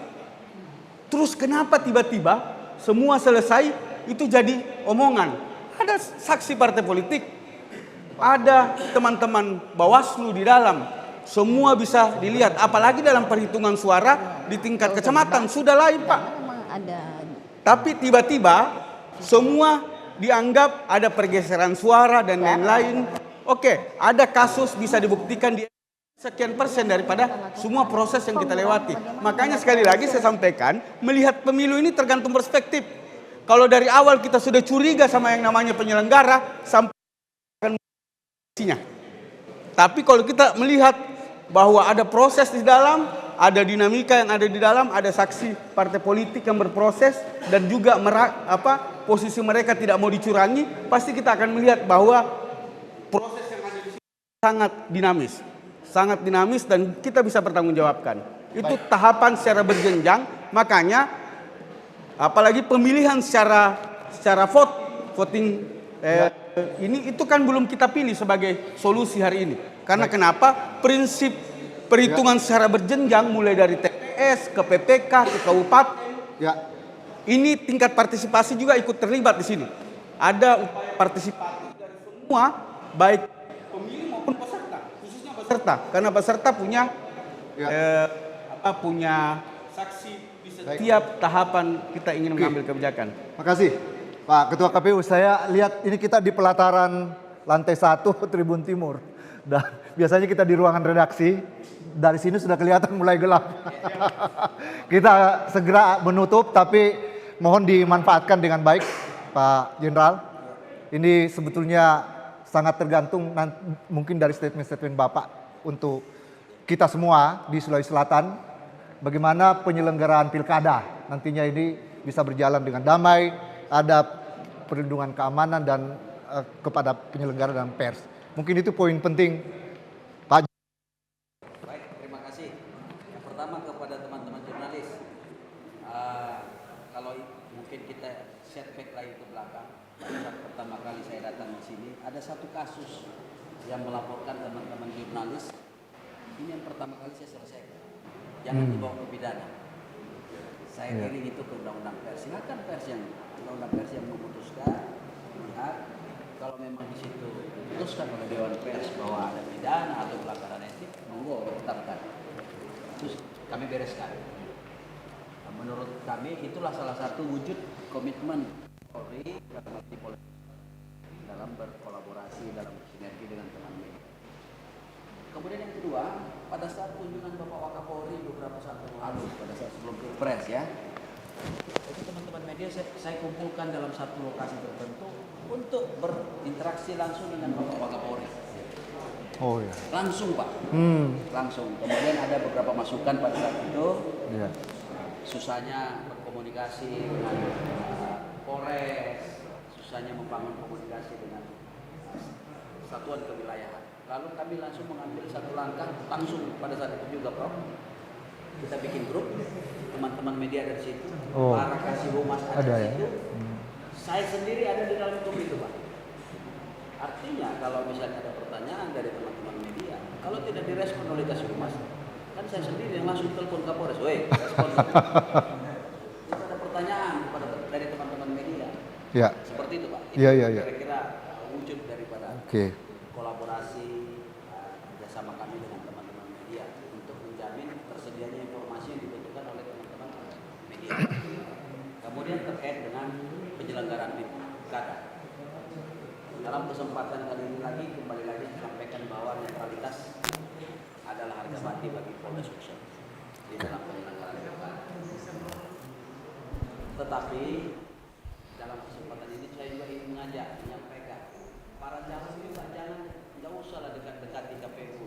Terus kenapa tiba-tiba semua selesai itu jadi omongan? Ada saksi partai politik, ada teman-teman Bawaslu di dalam, semua bisa dilihat. Apalagi dalam perhitungan suara di tingkat kecamatan sudah lain, Pak. Tapi tiba-tiba semua dianggap ada pergeseran suara dan lain-lain. Oke, ada kasus bisa dibuktikan di sekian persen daripada semua proses yang kita lewati. Makanya sekali lagi saya sampaikan, melihat pemilu ini tergantung perspektif. Kalau dari awal kita sudah curiga sama yang namanya penyelenggara, sampai isinya. Tapi kalau kita melihat bahwa ada proses di dalam, ada dinamika yang ada di dalam, ada saksi partai politik yang berproses, dan juga posisi mereka tidak mau dicurangi, pasti kita akan melihat bahwa proses yang ada di sini sangat dinamis dan kita bisa bertanggungjawabkan. Itu tahapan secara berjenjang, makanya apalagi pemilihan secara voting ini itu kan belum kita pilih sebagai solusi hari ini. Karena kenapa? Prinsip perhitungan secara berjenjang mulai dari TPS ke PPK ke kabupaten. Ini tingkat partisipasi juga ikut terlibat di sini. Ada upaya partisipasi dari semua, baik pemilih maupun peserta, khususnya peserta. Karena peserta punya punya saksi di setiap tahapan kita ingin mengambil kebijakan. Makasih Pak Ketua KPU. Saya lihat ini kita di pelataran lantai 1 Tribun Timur. Dan biasanya kita di ruangan redaksi. Dari sini sudah kelihatan mulai gelap. Kita segera menutup, tapi mohon dimanfaatkan dengan baik Pak Jenderal. Ini sebetulnya sangat tergantung mungkin dari statement-statement Bapak untuk kita semua di Sulawesi Selatan. Bagaimana penyelenggaraan pilkada nantinya ini bisa berjalan dengan damai, ada perlindungan keamanan dan kepada penyelenggara dan pers. Mungkin itu poin penting Pak. Baik, terima kasih. Yang pertama kepada teman-teman jurnalis, kalau mungkin kita setback lagi ke belakang, pada saat pertama kali saya datang di sini, ada satu kasus yang melaporkan teman-teman jurnalis. Ini yang pertama kali saya selesaikan. Jangan dibawa ke pidana. Saya kirim itu ke undang-undang pers. Silakan pers yang undang-undang pers yang memutuskan, lihat kalau memang di situ diputuskan oleh Dewan Pers bahwa ada pidana atau pelanggaran etik, monggo tetapkan. Terus kami bereskan. Menurut kami itulah salah satu wujud komitmen Polri dalam berkolaborasi, dalam sinergi dengan teman media. Kemudian yang kedua, pada saat kunjungan Bapak Wakapolri beberapa saat yang lalu, pada saat sebelum Pilpres ya, itu teman-teman media saya kumpulkan dalam satu lokasi tertentu untuk berinteraksi langsung dengan Bapak Wakapolri. Oh ya. Langsung Pak, langsung. Kemudian ada beberapa masukan pada saat itu, susahnya berkomunikasi dengan Polres, susahnya membangun komunikasi dengan satuan kewilayahan. Lalu kami langsung mengambil satu langkah langsung pada saat itu juga Prof. Kita bikin grup, teman-teman media dari situ, para kasih humas ada di situ. Saya sendiri ada di dalam grup itu Pak. Artinya kalau misalnya ada pertanyaan dari teman-teman media, kalau tidak direspon oleh kasih humas, kan saya sendiri yang langsung telepon Kapolres, woi respon. Itu ada pertanyaan dari teman-teman media. Ya. Seperti itu Pak. Iya. Kira-kira wujud daripada kolaborasi bersama kami dengan teman-teman media untuk menjamin tersedianya informasi yang dibutuhkan oleh teman-teman media. Kemudian terkait dengan penyelenggaraan pilkada. Dalam kesempatan kali ini lagi kembali lagi disampaikan bahwa netralitas adalah harga mati bagi Polda Sulsel di dalam penyelenggaraan pilkada. Tetapi dalam kesempatan ini saya juga ingin menyampaikan para calon juga jangan usahlah dekat-dekati KPU,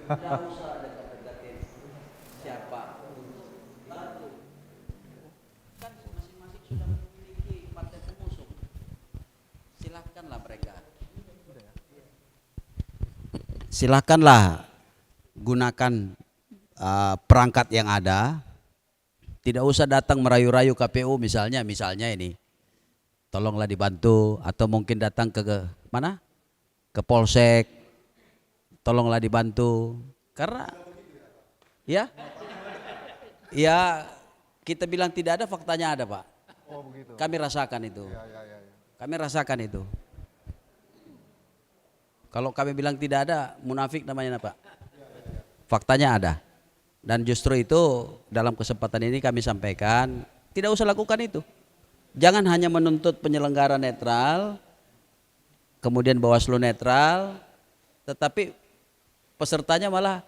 jangan usah dekat-dekatin siapa. Lalu kan masing-masing sudah memiliki partai pengusung, silakanlah mereka. Silakanlah gunakan perangkat yang ada. Tidak usah datang merayu-rayu KPU misalnya ini. Tolonglah dibantu atau mungkin datang ke mana? Ke Polsek. Tolonglah dibantu. Karena ya kita bilang tidak ada, faktanya ada, Pak. Oh, begitu. Kami rasakan itu. Kami rasakan itu. Kalau kami bilang tidak ada, munafik namanya, Pak. Faktanya ada. Dan justru itu dalam kesempatan ini kami sampaikan, tidak usah lakukan itu. Jangan hanya menuntut penyelenggara netral, kemudian Bawaslu netral, tetapi pesertanya malah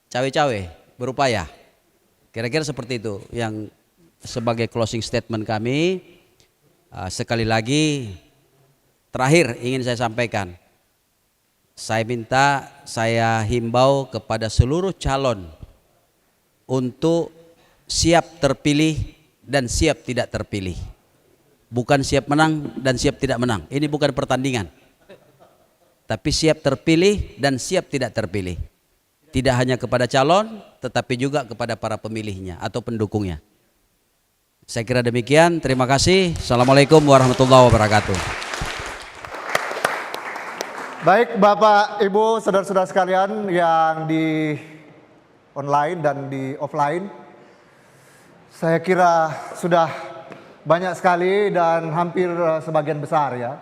cawe-cawe, berupaya. Kira-kira seperti itu yang sebagai closing statement kami. Sekali lagi terakhir ingin saya sampaikan, saya himbau kepada seluruh calon untuk siap terpilih dan siap tidak terpilih. Bukan siap menang dan siap tidak menang. Ini bukan pertandingan. Tapi siap terpilih dan siap tidak terpilih. Tidak hanya kepada calon, tetapi juga kepada para pemilihnya atau pendukungnya. Saya kira demikian. Terima kasih. Assalamualaikum warahmatullahi wabarakatuh. Baik Bapak, Ibu, saudara-saudara sekalian yang di online dan di offline, saya kira sudah banyak sekali dan hampir sebagian besar ya.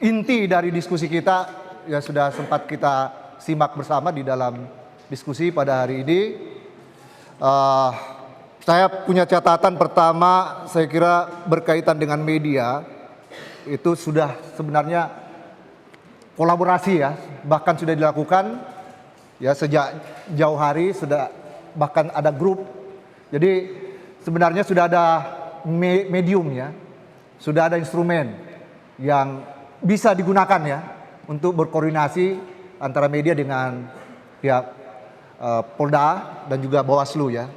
Inti dari diskusi kita ya sudah sempat kita simak bersama di dalam diskusi pada hari ini. Saya punya catatan pertama, saya kira berkaitan dengan media, itu sudah sebenarnya kolaborasi ya, bahkan sudah dilakukan ya sejak jauh hari, sudah bahkan ada grup. Jadi sebenarnya sudah ada medium ya, sudah ada instrumen yang bisa digunakan ya untuk berkoordinasi antara media dengan pihak Polda dan juga Bawaslu ya.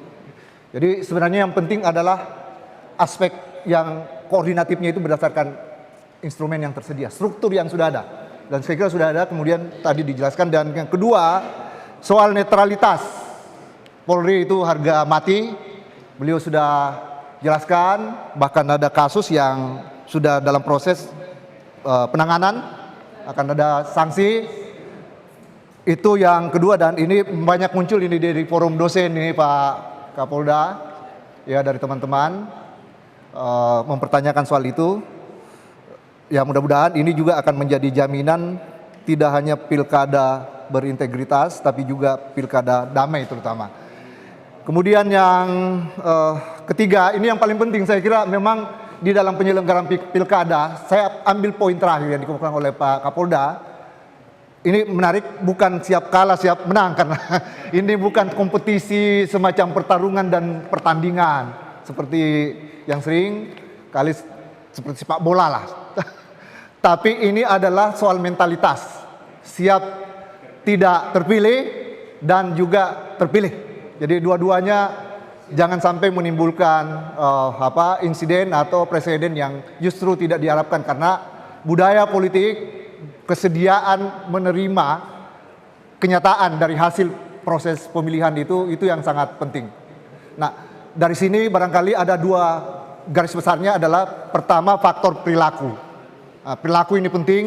Jadi sebenarnya yang penting adalah aspek yang koordinatifnya itu berdasarkan instrumen yang tersedia, struktur yang sudah ada. Dan saya kira sudah ada, kemudian tadi dijelaskan. Dan yang kedua, soal netralitas. Polri itu harga mati, beliau sudah jelaskan, bahkan ada kasus yang sudah dalam proses penanganan, akan ada sanksi. Itu yang kedua, dan ini banyak muncul ini dari forum dosen ini Pak Kapolda, ya dari teman-teman mempertanyakan soal itu. Ya mudah-mudahan ini juga akan menjadi jaminan tidak hanya pilkada berintegritas, tapi juga pilkada damai terutama. Kemudian yang ketiga, ini yang paling penting saya kira memang di dalam penyelenggaraan pilkada, saya ambil poin terakhir yang dikemukakan oleh Pak Kapolda. Ini menarik, bukan siap kalah siap menang, karena ini bukan kompetisi semacam pertarungan dan pertandingan seperti yang sering kali seperti sepak bola lah. Tapi ini adalah soal mentalitas, siap tidak terpilih dan juga terpilih. Jadi dua-duanya jangan sampai menimbulkan insiden atau presiden yang justru tidak diharapkan, karena budaya politik, kesediaan menerima kenyataan dari hasil proses pemilihan itu yang sangat penting. Nah, dari sini barangkali ada dua garis besarnya, adalah pertama faktor perilaku. Nah, perilaku ini penting.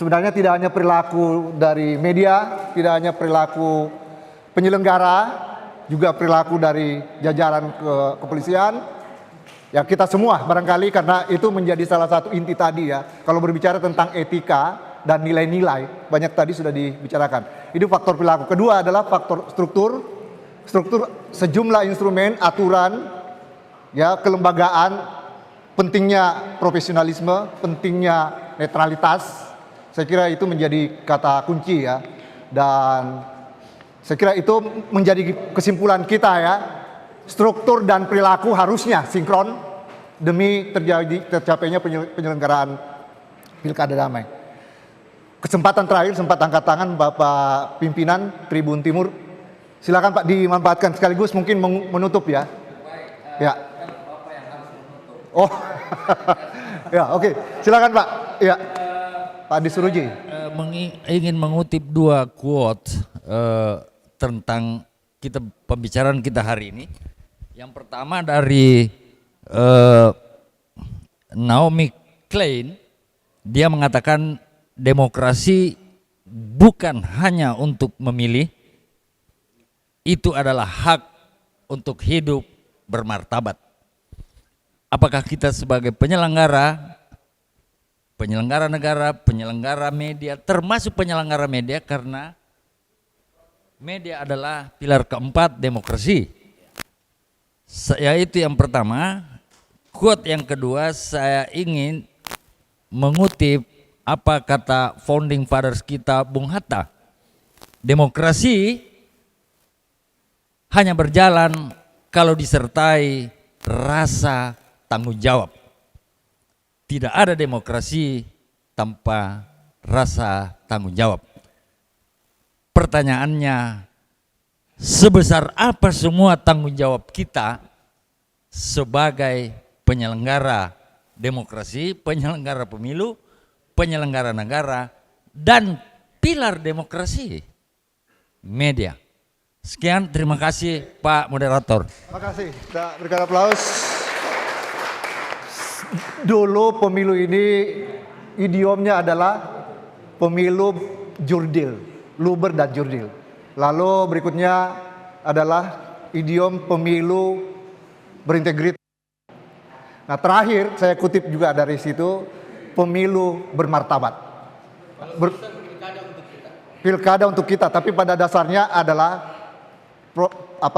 Sebenarnya tidak hanya perilaku dari media, tidak hanya perilaku penyelenggara, juga perilaku dari jajaran kepolisian. Ya kita semua barangkali, karena itu menjadi salah satu inti tadi ya. Kalau berbicara tentang etika dan nilai-nilai, banyak tadi sudah dibicarakan. Itu faktor perilaku. Kedua adalah faktor struktur sejumlah instrumen, aturan, ya kelembagaan, pentingnya profesionalisme, pentingnya netralitas. Saya kira itu menjadi kata kunci ya. Dan saya kira itu menjadi kesimpulan kita ya. Struktur dan perilaku harusnya sinkron demi tercapainya penyelenggaraan pilkada damai. Kesempatan terakhir, sempat angkat tangan Bapak Pimpinan Tribun Timur. Silakan Pak, dimanfaatkan sekaligus mungkin menutup ya. Ya. Oh, ya oke. Silakan Pak. Ya, Pak Adi Suruji. Ingin mengutip dua quote tentang pembicaraan kita hari ini. Yang pertama dari Naomi Klein, dia mengatakan demokrasi bukan hanya untuk memilih, itu adalah hak untuk hidup bermartabat. Apakah kita sebagai penyelenggara negara, penyelenggara media, termasuk penyelenggara media, karena media adalah pilar keempat demokrasi. Yaitu yang pertama. Quote yang kedua, saya ingin mengutip apa kata founding fathers kita, Bung Hatta. Demokrasi hanya berjalan kalau disertai rasa tanggung jawab. Tidak ada demokrasi tanpa rasa tanggung jawab. Pertanyaannya, sebesar apa semua tanggung jawab kita sebagai penyelenggara demokrasi, penyelenggara pemilu, penyelenggara negara, dan pilar demokrasi, media. Sekian, terima kasih Pak Moderator. Terima kasih, kita berikan aplaus. Dulu pemilu ini idiomnya adalah pemilu jurdil, luber dan jurdil. Lalu berikutnya adalah idiom pemilu berintegritas. Nah, terakhir saya kutip juga dari situ, pemilu bermartabat. Pilkada untuk kita, tapi pada dasarnya adalah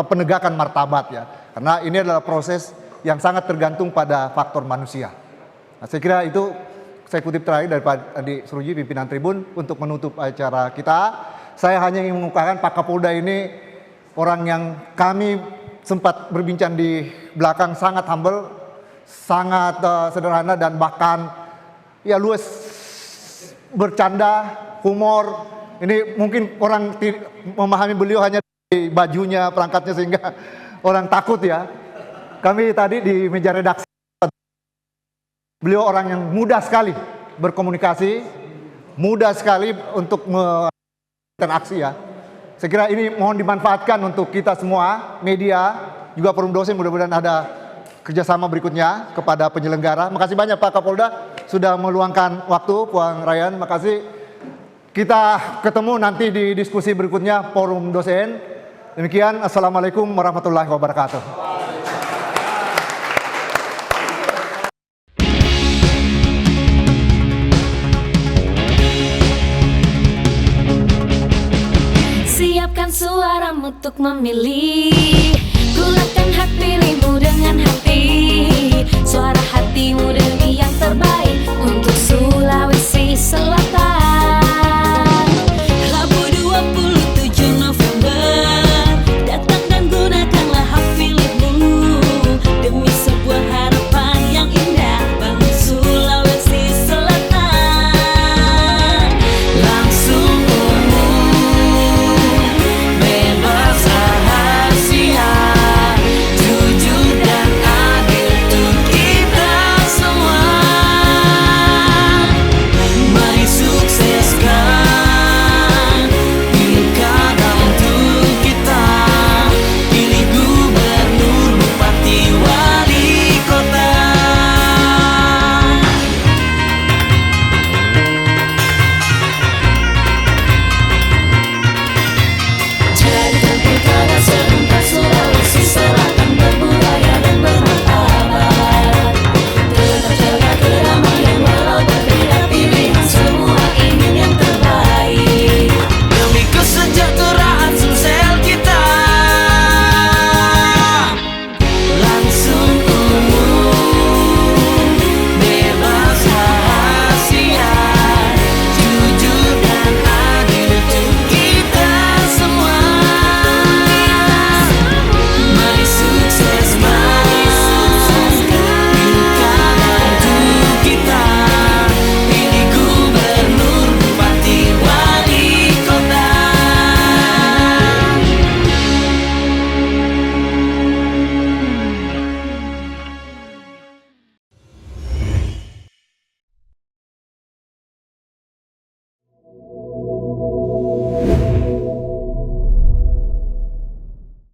penegakan martabat ya. Karena ini adalah proses yang sangat tergantung pada faktor manusia. Nah, saya kira itu saya kutip terakhir dari Pak Adi Suruji, pimpinan Tribun, untuk menutup acara kita. Saya hanya ingin mengungkapkan Pak Kapolda ini orang yang kami sempat berbincang di belakang, sangat humble, sangat sederhana, dan bahkan ya luas bercanda, humor. Ini mungkin orang memahami beliau hanya di bajunya, perangkatnya, sehingga orang takut ya. Kami tadi di meja redaksi, beliau orang yang mudah sekali berkomunikasi, mudah sekali untuk berinteraksi ya. Saya kira ini mohon dimanfaatkan untuk kita semua, media, juga forum dosen, mudah-mudahan ada kerjasama berikutnya kepada penyelenggara. Makasih banyak Pak Kapolda sudah meluangkan waktu, Puang Ryan, makasih. Kita ketemu nanti di diskusi berikutnya forum dosen. Demikian, Assalamualaikum warahmatullahi wabarakatuh. Siapkan suaramu untuk memilih, gunakan hak pilihmu dengan hak